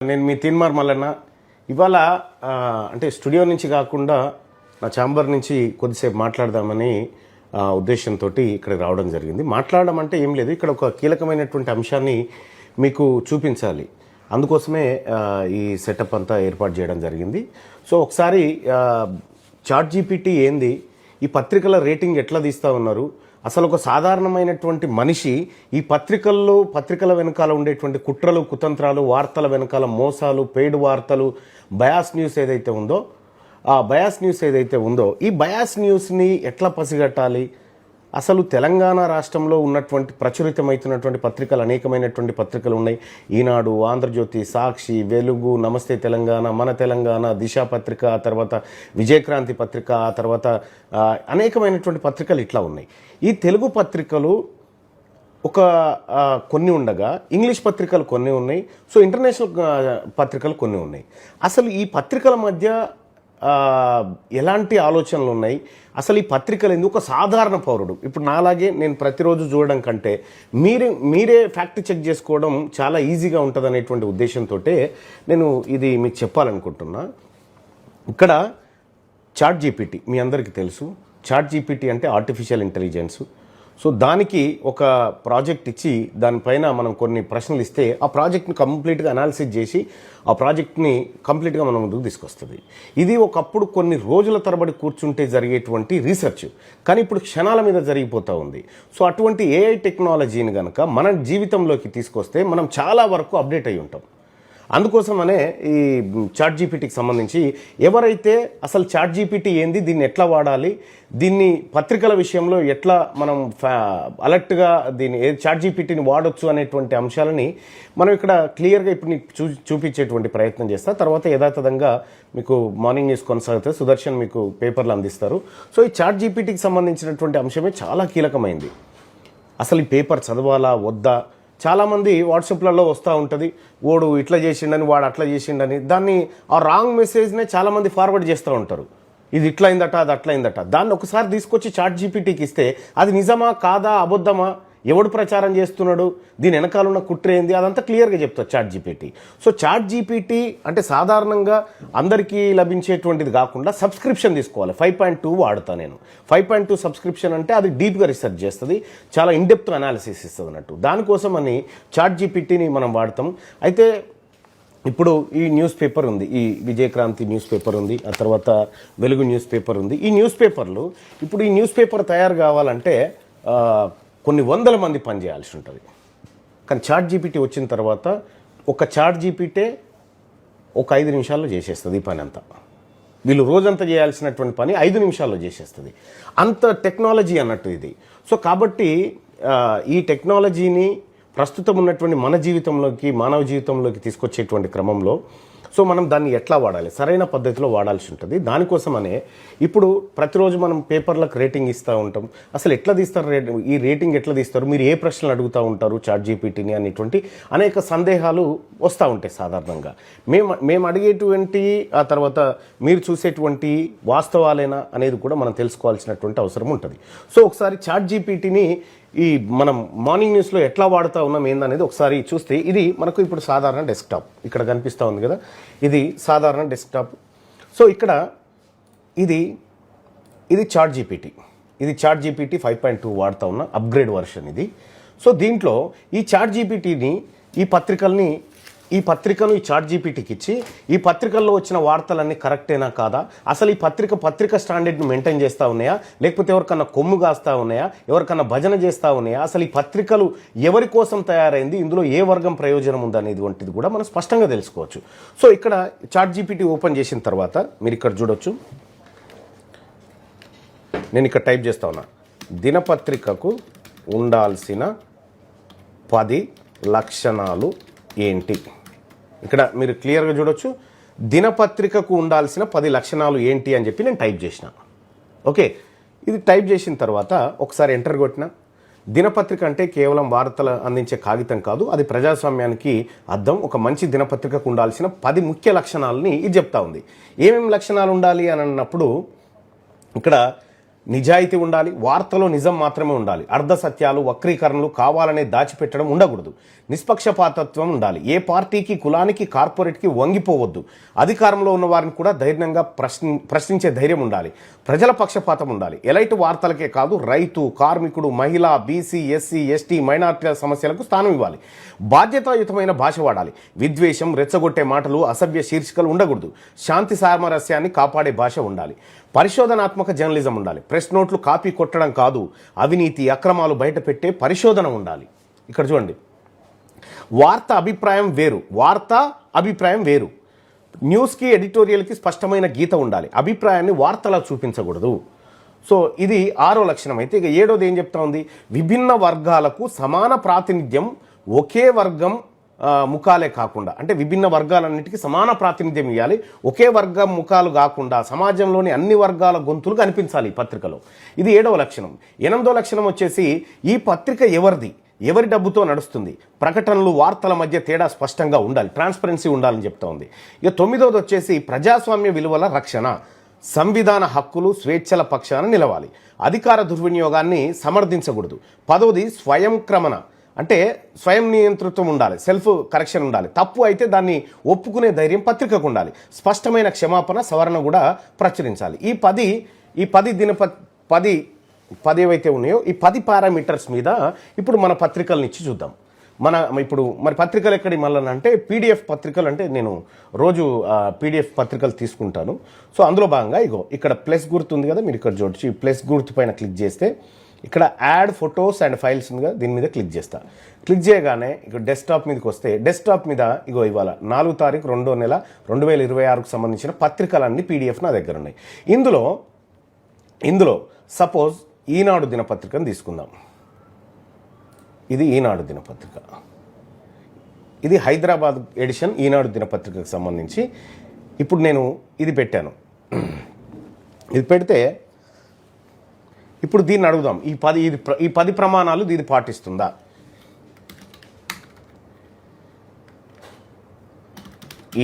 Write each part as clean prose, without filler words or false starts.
నేను మీ తీన్మార్ మల్లన్న ఇవాళ అంటే స్టూడియో నుంచి కాకుండా నా ఛాంబర్ నుంచి కొద్దిసేపు మాట్లాడదామని ఉద్దేశంతో ఇక్కడికి రావడం జరిగింది. మాట్లాడడం అంటే ఏం లేదు, ఇక్కడ ఒక కీలకమైనటువంటి అంశాన్ని మీకు చూపించాలి. అందుకోసమే ఈ సెటప్ అంతా ఏర్పాటు చేయడం జరిగింది. సో ఒకసారి చాట్ జీపీటీ ఏంది, ఈ పత్రికల రేటింగ్ ఎట్లా తీస్తూ ఉన్నారు, అసలు ఒక సాధారణమైనటువంటి మనిషి ఈ పత్రికల వెనకాల ఉండేటువంటి కుట్రలు కుతంత్రాలు, వార్తల వెనకాల మోసాలు, పెయిడ్ వార్తలు, బయాస్ న్యూస్ ఏదైతే ఉందో ఈ బయాస్ న్యూస్ని ఎట్లా పసిగట్టాలి, అసలు తెలంగాణ రాష్ట్రంలో ఉన్నటువంటి ప్రచురితమవుతున్నటువంటి పత్రికలు అనేకమైనటువంటి పత్రికలు ఉన్నాయి. ఈనాడు, ఆంధ్రజ్యోతి, సాక్షి, వెలుగు, నమస్తే తెలంగాణ, మన తెలంగాణ, దిశ పత్రిక, ఆ తర్వాత విజయక్రాంతి పత్రిక, ఆ తర్వాత అనేకమైనటువంటి పత్రికలు ఇట్లా ఉన్నాయి. ఈ తెలుగు పత్రికలు కొన్ని ఉండగా ఇంగ్లీష్ పత్రికలు కొన్ని ఉన్నాయి, సో ఇంటర్నేషనల్ పత్రికలు కొన్ని ఉన్నాయి. అసలు ఈ పత్రికల మధ్య ఎలాంటి ఆలోచనలు ఉన్నాయి, అసలు ఈ పత్రికలు ఎందుకు ఒక సాధారణ పౌరుడు ఇప్పుడు నాలాగే నేను ప్రతిరోజు చూడడం కంటే మీరే ఫ్యాక్ట్ చెక్ చేసుకోవడం చాలా ఈజీగా ఉంటుంది అనేటువంటి ఉద్దేశంతో నేను ఇది మీకు చెప్పాలనుకుంటున్నా. ఇక్కడ చాట్ జీపీటీ మీ అందరికీ తెలుసు. చాట్ జీపీటీ అంటే ఆర్టిఫిషియల్ ఇంటెలిజెన్స్. సో దానికి ఒక ప్రాజెక్ట్ ఇచ్చి దానిపైన మనం కొన్ని ప్రశ్నలు ఇస్తే ఆ ప్రాజెక్ట్ని కంప్లీట్గా అనాలిసిస్ చేసి ఆ ప్రాజెక్ట్ని కంప్లీట్గా మనం ముందుకు తీసుకొస్తుంది. ఇది ఒకప్పుడు కొన్ని రోజుల తరబడి కూర్చుంటే జరిగేటువంటి రీసెర్చ్, కానీ ఇప్పుడు క్షణాల మీద జరిగిపోతూ ఉంది. సో అటువంటి ఏఐ టెక్నాలజీని కనుక మన జీవితంలోకి తీసుకొస్తే మనం చాలా వరకు అప్డేట్ అయి ఉంటాం. అందుకోసమనే ఈ చాట్ జీపీటీకి సంబంధించి ఎవరైతే అసలు చాట్ జీపీటీ ఏంది, దీన్ని ఎట్లా వాడాలి, దీన్ని పత్రికల విషయంలో ఎట్లా మనం అలర్ట్గా దీన్ని చాట్ జీపీటీని వాడొచ్చు అనేటువంటి అంశాలని మనం ఇక్కడ క్లియర్గా ఇప్పుడు నీకు చూపించేటువంటి ప్రయత్నం చేస్తా. తర్వాత యథాతథంగా మీకు మార్నింగ్ న్యూస్ కొనసాగితే సుదర్శన్ మీకు పేపర్లు అందిస్తారు. సో ఈ చాట్ జీపీటీకి సంబంధించినటువంటి అంశమే చాలా కీలకమైంది. అసలు ఈ పేపర్ చదవాలా వద్దా, చాలామంది వాట్సాప్లలో వస్తూ ఉంటుంది, వాడు ఇట్లా చేసిండని, వాడు అట్లా చేసిండని, దాన్ని ఆ రాంగ్ మెసేజ్నే చాలామంది ఫార్వర్డ్ చేస్తూ ఉంటారు. ఇది ఇట్లా అయిందట, అది అట్లా అయిందట. దాన్ని ఒకసారి తీసుకొచ్చి చాట్ జీపీటీకి ఇస్తే అది నిజమా కాదా, అబద్ధమా, ఎవడు ప్రచారం చేస్తున్నాడు, దీని వెనకాల ఉన్న కుట్ర ఏంది, అదంతా క్లియర్గా చెప్తారు ChatGPT. So ChatGPT అంటే సాధారణంగా అందరికీ లభించేటువంటిది కాకుండా సబ్స్క్రిప్షన్ తీసుకోవాలి. 5.2 వాడుతా నేను. 5.2 సబ్స్క్రిప్షన్ అంటే అది డీప్గా రీసెర్చ్ చేస్తుంది, చాలా ఇన్డెప్త్ అనాలిసిస్ ఇస్తుంది అన్నట్టు. దానికోసం అని చాట్ జీపీటీని మనం వాడతాం. అయితే ఇప్పుడు ఈ న్యూస్ పేపర్ ఉంది, ఈ విజయక్రాంతి న్యూస్ పేపర్ ఉంది, ఆ తర్వాత వెలుగు న్యూస్ పేపర్ ఉంది. ఈ న్యూస్ పేపర్లు ఇప్పుడు ఈ న్యూస్ పేపర్ తయారు కావాలంటే కొన్ని వందల మంది పనిచేయాల్సి ఉంటుంది. కానీ చాట్ జీపీటీ వచ్చిన తర్వాత ఒక చాట్ జీపీటే ఒక 5 నిమిషాల్లో చేసేస్తుంది ఈ పని అంతా. వీళ్ళు రోజంతా చేయాల్సినటువంటి పని 5 నిమిషాల్లో చేసేస్తుంది. అంత టెక్నాలజీ అన్నట్టు ఇది. సో కాబట్టి ఈ టెక్నాలజీని ప్రస్తుతం ఉన్నటువంటి మన జీవితంలోకి, మానవ జీవితంలోకి తీసుకొచ్చేటువంటి క్రమంలో సో మనం దాన్ని ఎట్లా వాడాలి, సరైన పద్ధతిలో వాడాల్సి ఉంటుంది. దానికోసమనే ఇప్పుడు ప్రతిరోజు మనం పేపర్లకు రేటింగ్ ఇస్తూ ఉంటాం. అసలు ఎట్లా తీస్తారు, ఈ రేటింగ్ ఎట్లా తీస్తారు, మీరు ఏ ప్రశ్నలు అడుగుతూ ఉంటారు చాట్ జీపీటీని అనేటువంటి అనేక సందేహాలు వస్తూ ఉంటాయి సాధారణంగా. మేము అడిగేటువంటి ఆ తర్వాత మీరు చూసేటువంటి వాస్తవాలేనా అనేది కూడా మనం తెలుసుకోవాల్సినటువంటి అవసరం ఉంటుంది. సో ఒకసారి చాట్ జీపీటీని ఈ మనం మార్నింగ్ న్యూస్లో ఎట్లా వాడుతూ ఉన్నాం ఏందనేది ఒకసారి చూస్తే, ఇది మనకు ఇప్పుడు సాధారణ డెస్క్టాప్ ఇక్కడ కనిపిస్తూ ఉంది కదా, ఇది సాధారణ డెస్క్టాప్. సో ఇక్కడ ఇది చాట్ జీపీటీ, ఇది చాట్ జీపీటీ 5.2 వాడుతూ ఉన్న అప్గ్రేడ్ వర్షన్ ఇది. సో దీంట్లో ఈ చాట్ జీపీటీని ఈ పత్రికను ఈ చాట్ జీపీటీకి ఇచ్చి ఈ పత్రికల్లో వచ్చిన వార్తలన్నీ కరెక్టేనా కాదా, అసలు ఈ పత్రిక స్టాండర్డ్ని మెయింటైన్ చేస్తూ ఉన్నాయా, లేకపోతే ఎవరికన్నా కొమ్ము కాస్తూ ఉన్నాయా, ఎవరికన్నా భజన చేస్తూ ఉన్నాయా, అసలు ఈ పత్రికలు ఎవరి కోసం తయారైంది, ఇందులో ఏ వర్గం ప్రయోజనం ఉందనేది వంటిది కూడా మనం స్పష్టంగా తెలుసుకోవచ్చు. సో ఇక్కడ చాట్ జీపీటీ ఓపెన్ చేసిన తర్వాత మీరు ఇక్కడ చూడొచ్చు, నేను ఇక్కడ టైప్ చేస్తా ఉన్నా, దినపత్రికకు ఉండాల్సిన 10 లక్షణాలు ఏంటి. ఇక్కడ మీరు క్లియర్గా చూడొచ్చు, దినపత్రికకు ఉండాల్సిన 10 లక్షణాలు ఏంటి అని చెప్పి నేను టైప్ చేసిన. ఓకే, ఇది టైప్ చేసిన తర్వాత ఒకసారి ఎంటర్ కొట్టిన. దినపత్రిక అంటే కేవలం వార్తలు అందించే కాగితం కాదు, అది ప్రజాస్వామ్యానికి అర్థం. ఒక మంచి దినపత్రికకు ఉండాల్సిన 10 ముఖ్య లక్షణాలని ఇది చెప్తా ఉంది. ఏమేమి లక్షణాలు ఉండాలి అని అన్నప్పుడు ఇక్కడ నిజాయితీ ఉండాలి, వార్తలో నిజం మాత్రమే ఉండాలి, అర్ధ సత్యాలు వక్రీకరణలు కావాలనే దాచిపెట్టడం ఉండకూడదు, నిష్పక్షపాతత్వం ఉండాలి, ఏ పార్టీకి కులానికి కార్పొరేట్కి వంగిపోవద్దు, అధికారంలో ఉన్న వారిని కూడా ధైర్యంగా ప్రశ్నించే ధైర్యం ఉండాలి, ప్రజల పక్షపాతం ఉండాలి, ఎలైట్ వార్తలకే కాదు రైతు, కార్మికుడు, మహిళ, బీసీ, ఎస్సీ, ఎస్టీ, మైనార్టీల సమస్యలకు స్థానం ఇవ్వాలి, బాధ్యతాయుతమైన భాష వాడాలి, విద్వేషం, రెచ్చగొట్టే మాటలు, అసభ్య శీర్షికలు ఉండకూడదు, శాంతి సామరస్యాన్ని కాపాడే భాష ఉండాలి, పరిశోధనాత్మక జర్నలిజం ఉండాలి, ప్రెస్ నోట్లు కాపీ కొట్టడం కాదు, అవినీతి అక్రమాలు బయటపెట్టే పరిశోధన ఉండాలి. ఇక్కడ చూడండి, వార్త అభిప్రాయం వేరు, న్యూస్కి ఎడిటోరియల్కి స్పష్టమైన గీత ఉండాలి, అభిప్రాయాన్ని వార్తలా చూపించకూడదు. సో ఇది 6వ లక్షణం. అయితే ఇక 7వది ఏం చెప్తా ఉంది, విభిన్న వర్గాలకు సమాన ప్రాతినిధ్యం ఒకే వర్గం ముఖాలే కాకుండా, అంటే విభిన్న వర్గాలన్నిటికీ సమాన ప్రాతినిధ్యం ఇవ్వాలి, ఒకే వర్గం ముఖాలు కాకుండా సమాజంలోని అన్ని వర్గాల గొంతులు కనిపించాలి ఈ పత్రికలో. ఇది 7వ లక్షణం. 8వ లక్షణం వచ్చేసి, ఈ పత్రిక ఎవరి డబ్బుతో నడుస్తుంది, ప్రకటనలు వార్తల మధ్య తేడా స్పష్టంగా ఉండాలి, ట్రాన్స్పరెన్సీ ఉండాలని చెప్తా ఉంది. ఇక 9వది వచ్చేసి, ప్రజాస్వామ్య విలువల రక్షణ, సంవిధాన హక్కులు స్వేచ్ఛల పక్షాన నిలవాలి, అధికార దుర్వినియోగాన్ని సమర్థించకూడదు. 10వది స్వయంక్రమణ, అంటే స్వయం నియంతృత్వం ఉండాలి, సెల్ఫ్ కరెక్షన్ ఉండాలి, తప్పు అయితే దాన్ని ఒప్పుకునే ధైర్యం పత్రికకు ఉండాలి, స్పష్టమైన క్షమాపణ సవరణ కూడా ప్రచురించాలి. ఈ 10 ఏవైతే ఉన్నాయో ఈ 10 పారామీటర్స్ మీద ఇప్పుడు మన పత్రికలను ఇచ్చి చూద్దాం. ఇప్పుడు మరి పత్రికలు ఎక్కడి మళ్ళీ అంటే పీడిఎఫ్ పత్రికలు, అంటే నేను రోజు పీడిఎఫ్ పత్రికలు తీసుకుంటాను. సో అందులో భాగంగా ఇక్కడ ప్లస్ గుర్తు ఉంది కదా, మీరు ఇక్కడ చూడొచ్చు. ఈ ప్లస్ గుర్తు పైన క్లిక్ చేస్తే ఇక్కడ యాడ్ ఫొటోస్ అండ్ ఫైల్స్ ఉంది కదా, దీని మీద క్లిక్ చేస్తా. క్లిక్ చేయగానే ఇక్కడ డెస్క్టాప్ మీదకి వస్తే, డెస్క్టాప్ మీద ఇవాళ 4 తారీఖు 2వ నెల 2026కు సంబంధించిన పత్రికలన్నీ పీడిఎఫ్ నా దగ్గర ఉన్నాయి. ఇందులో సపోజ్ ఈనాడు దినపత్రికను తీసుకుందాం. ఇది ఈనాడు దినపత్రిక, ఇది హైదరాబాద్ ఎడిషన్ ఈనాడు దినపత్రికకు సంబంధించి. ఇప్పుడు నేను ఇది పెట్టాను. ఇది పెడితే ఇప్పుడు దీన్ని అడుగుదాం, ఈ 10 ప్రమాణాలు ఇది పాటిస్తుందా?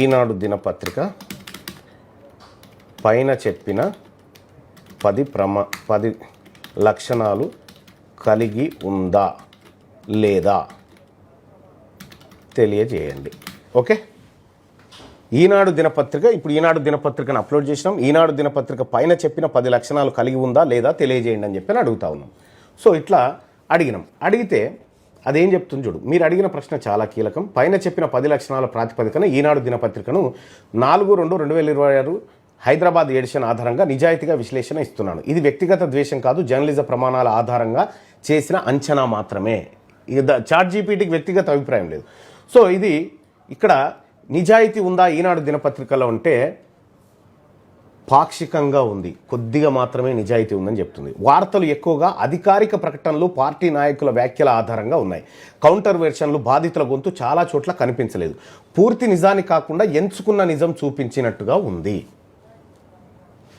ఈనాడు దినపత్రిక పైన చెప్పిన 10 లక్షణాలు కలిగి ఉందా లేదా తెలియజేయండి. ఓకే, ఈనాడు దినపత్రిక, ఇప్పుడు ఈనాడు దినపత్రికను అప్లోడ్ చేసినాం. ఈనాడు దినపత్రిక పైన చెప్పిన 10 లక్షణాలు కలిగి ఉందా లేదా తెలియజేయండి అని చెప్పి అడుగుతా ఉన్నాం. సో ఇట్లా అడిగితే అదేం చెప్తుంది చూడు. మీరు అడిగిన ప్రశ్న చాలా కీలకం. పైన చెప్పిన 10 లక్షణాల ప్రాతిపదికన ఈనాడు దినపత్రికను 4/2/2026 హైదరాబాద్ ఎడిషన్ ఆధారంగా నిజాయితీగా విశ్లేషణ ఇస్తున్నాను. ఇది వ్యక్తిగత ద్వేషం కాదు, జర్నలిజం ప్రమాణాల ఆధారంగా చేసిన అంచనా మాత్రమే. చాట్ జీపీటీకి వ్యక్తిగత అభిప్రాయం లేదు. సో ఇది ఇక్కడ నిజాయితీ ఉందా ఈనాడు దినపత్రికలో అంటే పాక్షికంగా ఉంది, కొద్దిగా మాత్రమే నిజాయితీ ఉందని చెప్తుంది. వార్తలు ఎక్కువగా అధికారిక ప్రకటనలు, పార్టీ నాయకుల వ్యాఖ్యల ఆధారంగా ఉన్నాయి. కౌంటర్ వెర్షన్లు, బాధితుల గొంతు చాలా చోట్ల కనిపించలేదు. పూర్తి నిజాన్ని కాకుండా ఎంచుకున్న నిజం చూపించినట్టుగా ఉంది.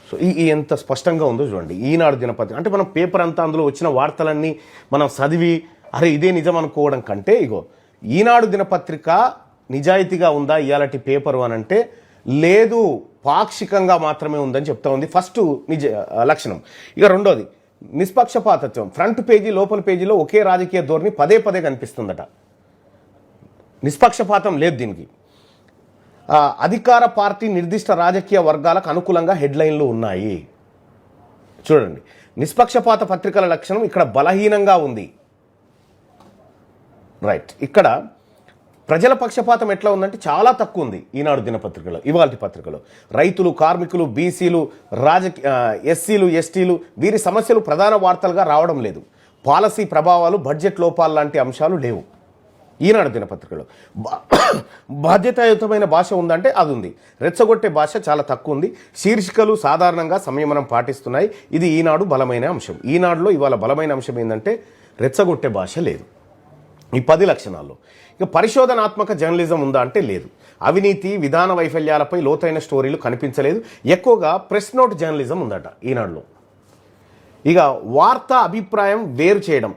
సో ఈ ఎంత స్పష్టంగా ఉందో చూడండి. ఈనాడు దినపత్రిక అంటే మనం పేపర్ అంతా అందులో వచ్చిన వార్తలన్నీ మనం చదివి అరే ఇదే నిజం అనుకోవడం కంటే ఈనాడు దినపత్రిక నిజాయితీగా ఉందా ఇయాలటి పేపరు అని అంటే లేదు, పాక్షికంగా మాత్రమే ఉందని చెప్తా ఉంది. ఫస్ట్ లక్షణం. ఇక 2వది నిష్పక్షపాతత్వం. ఫ్రంట్ పేజీ లోపల పేజీలో ఒకే రాజకీయ ధోరణి పదే కనిపిస్తుందట. నిష్పక్షపాతం లేదు దీనికి. అధికార పార్టీ నిర్దిష్ట రాజకీయ వర్గాలకు అనుకూలంగా హెడ్లైన్లు ఉన్నాయి. చూడండి, నిష్పక్షపాత పత్రికల లక్షణం ఇక్కడ బలహీనంగా ఉంది. రైట్, ఇక్కడ ప్రజల పక్షపాతం ఎట్లా ఉందంటే చాలా తక్కువ ఉంది ఈనాడు దినపత్రికలో. ఇవాల్టి పత్రికలో రైతులు, కార్మికులు, బీసీలు, ఎస్సీలు, ఎస్టీలు వీరి సమస్యలు ప్రధాన వార్తలుగా రావడం లేదు. పాలసీ ప్రభావాలు, బడ్జెట్ లోపాలు లాంటి అంశాలు లేవు ఈనాడు దినపత్రికలో. బాధ్యతాయుతమైన భాష ఉందంటే అది ఉంది. రెచ్చగొట్టే భాష చాలా తక్కువ ఉంది. శీర్షికలు సాధారణంగా సంయమనం పాటిస్తున్నాయి. ఇది ఈనాడు బలమైన అంశం. ఈనాడులో ఇవాళ బలమైన అంశం ఏంటంటే రెచ్చగొట్టే భాష లేదు ఈ 10 లక్షణాల్లో. ఇక పరిశోధనాత్మక జర్నలిజం ఉందా అంటే లేదు. అవినీతి, విధాన వైఫల్యాలపై లోతైన స్టోరీలు కనిపించలేదు. ఎక్కువగా ప్రెస్ నోట్ జర్నలిజం ఉందట ఈనాడులో. ఇక వార్త అభిప్రాయం వేరు చేయడం,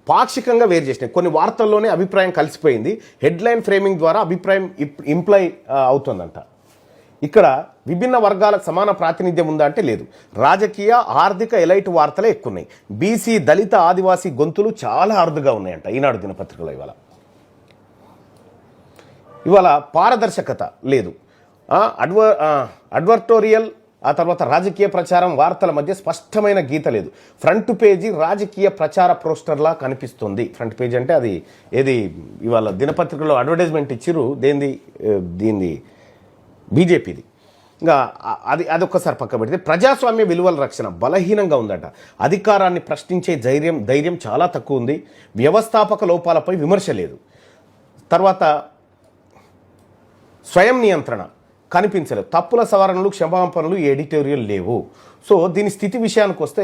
పాక్షికంగా వేరు చేసినాయి. కొన్ని వార్తల్లోనే అభిప్రాయం కలిసిపోయింది. హెడ్లైన్ ఫ్రేమింగ్ ద్వారా అభిప్రాయం ఇంప్లై అవుతుందంట. ఇక్కడ విభిన్న వర్గాలకు సమాన ప్రాతినిధ్యం ఉందా అంటే లేదు. రాజకీయ, ఆర్థిక, ఎలైట్ వార్తలే ఎక్కువ ఉన్నాయి. బీసీ, దళిత, ఆదివాసీ గొంతులు చాలా అరుదుగా ఉన్నాయంట ఈనాడు దినపత్రికలో. ఇవాళ పారదర్శకత లేదు. అడ్వర్టోరియల్, ఆ తర్వాత రాజకీయ ప్రచారం, వార్తల మధ్య స్పష్టమైన గీత లేదు. ఫ్రంట్ పేజీ రాజకీయ ప్రచార పోస్టర్లా కనిపిస్తుంది. ఫ్రంట్ పేజీ అంటే అది ఏది ఇవాళ దినపత్రికలో అడ్వర్టైజ్మెంట్ ఇచ్చిరు దీన్ని బీజేపీది. ఇంకా అదొక్కసారి పక్క పెడితే ప్రజాస్వామ్య విలువల రక్షణ బలహీనంగా ఉందట. అధికారాన్ని ప్రశ్నించే ధైర్యం చాలా తక్కువ ఉంది. వ్యవస్థాపక లోపాలపై విమర్శ లేదు. తర్వాత స్వయం నియంత్రణ కనిపించలేదు. తప్పుల సవరణలు, క్షమాపణలు, ఎడిటోరియల్ లేవు. సో దీని స్థితి విషయానికి వస్తే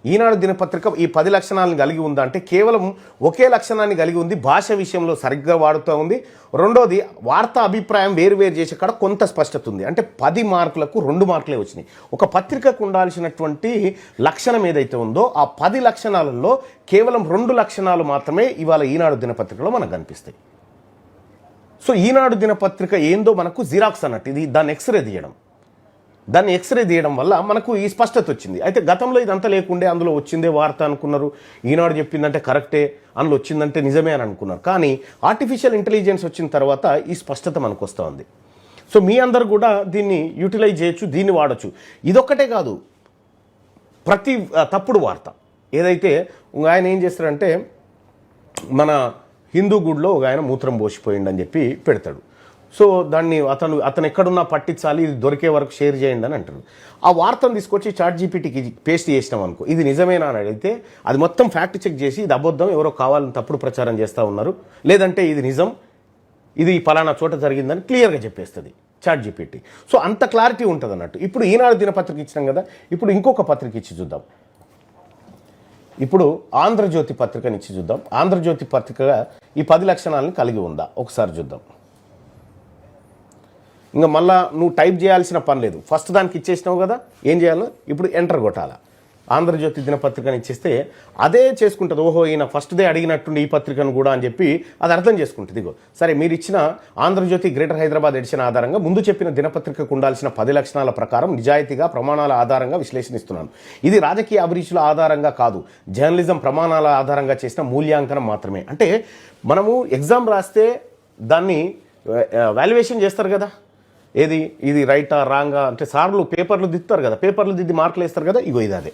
ఈనాడు దినపత్రిక ఈ 10 లక్షణాలను కలిగి ఉందా అంటే కేవలం ఒకే లక్షణాన్ని కలిగి ఉంది. భాష విషయంలో సరిగ్గా వాడుతూ ఉంది. రెండోది వార్తా అభిప్రాయం వేరు చేసే కాడ కొంత స్పష్టత ఉంది. అంటే 10 మార్కులకు 2 మార్కులే వచ్చినాయి. ఒక పత్రికకు ఉండాల్సినటువంటి లక్షణం ఏదైతే ఉందో ఆ 10 లక్షణాలలో కేవలం 2 లక్షణాలు మాత్రమే ఇవాళ ఈనాడు దినపత్రికలో మనకు కనిపిస్తాయి. సో ఈనాడు దినపత్రిక ఏందో మనకు జిరాక్స్ అన్నట్టు. ఇది దాన్ని ఎక్స్రే తీయడం వల్ల మనకు ఈ స్పష్టత వచ్చింది. అయితే గతంలో ఇదంతా లేకుండే అందులో వచ్చిందే వార్త అనుకున్నారు. ఈనాడు చెప్పిందంటే కరెక్టే, అందులో వచ్చిందంటే నిజమే అని అనుకున్నారు. కానీ ఆర్టిఫిషియల్ ఇంటెలిజెన్స్ వచ్చిన తర్వాత ఈ స్పష్టత మనకు వస్తూ ఉంది. సో మీ అందరు కూడా దీన్ని యూటిలైజ్ చేయొచ్చు, దీన్ని వాడచ్చు. ఇదొక్కటే కాదు, ప్రతి తప్పుడు వార్త ఏదైతే ఆయన ఏం చేస్తారంటే మన హిందూ గుడిలో ఒక ఆయన మూత్రం పోసిపోయిండని చెప్పి పెడతాడు. సో దాన్ని అతను ఎక్కడున్నా పట్టించాలి, ఇది దొరికే వరకు షేర్ చేయండి అని అంటారు. ఆ వార్తను తీసుకొచ్చి చాట్ జీపీటీకి పేస్ట్ చేసినాం అనుకో, ఇది నిజమేనా అని అడిగితే అది మొత్తం ఫ్యాక్ట్ చెక్ చేసి ఇది అబద్ధం, ఎవరో కావాలని తప్పుడు ప్రచారం చేస్తూ ఉన్నారు, లేదంటే ఇది నిజం, ఇది పలానా చోట జరిగిందని క్లియర్గా చెప్పేస్తుంది చాట్ జీపీటీ. సో అంత క్లారిటీ ఉంటుంది అన్నట్టు. ఇప్పుడు ఈనాడు దినపత్రిక ఇచ్చినాం కదా, ఇప్పుడు ఇంకొక పత్రిక ఇచ్చి చూద్దాం. ఇప్పుడు ఆంధ్రజ్యోతి పత్రికని ఇచ్చి చూద్దాం. ఆంధ్రజ్యోతి పత్రిక ఈ 10 లక్షణాలను కలిగి ఉందా ఒకసారి చూద్దాం. ఇంకా మళ్ళా నువ్వు టైప్ చేయాల్సిన పని లేదు, ఫస్ట్ దానికి ఇచ్చేసినావు కదా, ఏం చేయాలో ఇప్పుడు ఎంటర్ కొట్టాలా. ఆంధ్రజ్యోతి దినపత్రికని ఇచ్చేస్తే అదే చేసుకుంటుంది. ఓహో ఈయన ఫస్ట్దే అడిగినట్టుండి ఈ పత్రికను కూడా అని చెప్పి అది అర్థం చేసుకుంటుంది. ఇగో సరే, మీరు ఇచ్చిన ఆంధ్రజ్యోతి గ్రేటర్ హైదరాబాద్ ఎడిషన్ ఆధారంగా ముందు చెప్పిన దినపత్రికకు ఉండాల్సిన 10 లక్షణాల ప్రకారం నిజాయితీగా ప్రమాణాల ఆధారంగా విశ్లేషణిస్తున్నాను. ఇది రాజకీయ అభిరుచుల ఆధారంగా కాదు, జర్నలిజం ప్రమాణాల ఆధారంగా చేసిన మూల్యాంకనం మాత్రమే. అంటే మనము ఎగ్జామ్ రాస్తే దాన్ని వాల్యుయేషన్ చేస్తారు కదా, ఏది ఇది రైటా రాంగా అంటే సార్లు పేపర్లు దిద్దుతారు కదా, పేపర్లు దిద్ది మార్కులు వేస్తారు కదా, ఇగో ఇది అదే.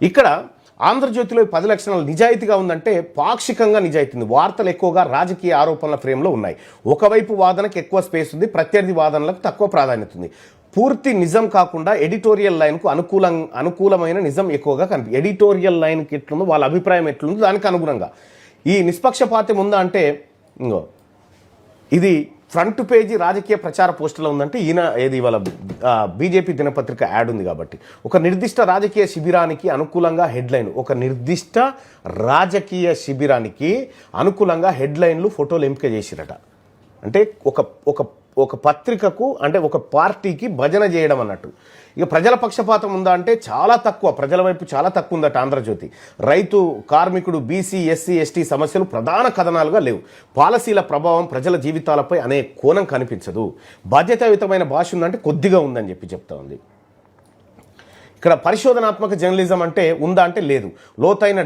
ఇక్కడ ఆంధ్రజ్యోతిలో 10 లక్షణాలు నిజాయితీగా ఉందంటే పాక్షికంగా నిజాయితీ ఉంది. వార్తలు ఎక్కువగా రాజకీయ ఆరోపణల ఫ్రేమ్లో ఉన్నాయి. ఒకవైపు వాదనకు ఎక్కువ స్పేస్ ఉంది, ప్రత్యర్థి వాదనలకు తక్కువ ప్రాధాన్యత ఉంది. పూర్తి నిజం కాకుండా ఎడిటోరియల్ లైన్కు అనుకూలమైన నిజం ఎక్కువగా ఎడిటోరియల్ లైన్కి ఎట్లుందో, వాళ్ళ అభిప్రాయం ఎట్లుందో దానికి అనుగుణంగా ఈ నిష్పక్షపాతం ఉందా అంటే ఇంకో ఇది ఫ్రంట్ పేజీ రాజకీయ ప్రచార పోస్టులో ఉందంటే ఇవాళ బీజేపీ దినపత్రిక యాడ్ ఉంది కాబట్టి ఒక నిర్దిష్ట రాజకీయ శిబిరానికి అనుకూలంగా హెడ్లైన్, ఒక నిర్దిష్ట రాజకీయ శిబిరానికి అనుకూలంగా హెడ్లైన్లు, ఫోటోలు ఎంపిక చేసిరట. అంటే ఒక పత్రికకు అంటే ఒక పార్టీకి భజన చేయడం అన్నట్టు. ఇక ప్రజల పక్షపాతం ఉందా అంటే చాలా తక్కువ, ప్రజల వైపు చాలా తక్కువ ఉందట ఆంధ్రజ్యోతి. రైతు, కార్మికుడు, బీసీ, ఎస్సీ, ఎస్టీ సమస్యలు ప్రధాన కథనాలుగా లేవు. పాలసీల ప్రభావం ప్రజల జీవితాలపై అనే కోణం కనిపించదు. బాధ్యతాయుతమైన భాష ఉందంటే కొద్దిగా ఉందని చెప్తా ఉంది. ఇక్కడ పరిశోధనాత్మక జర్నలిజం అంటే ఉందా అంటే లేదు. లోతైన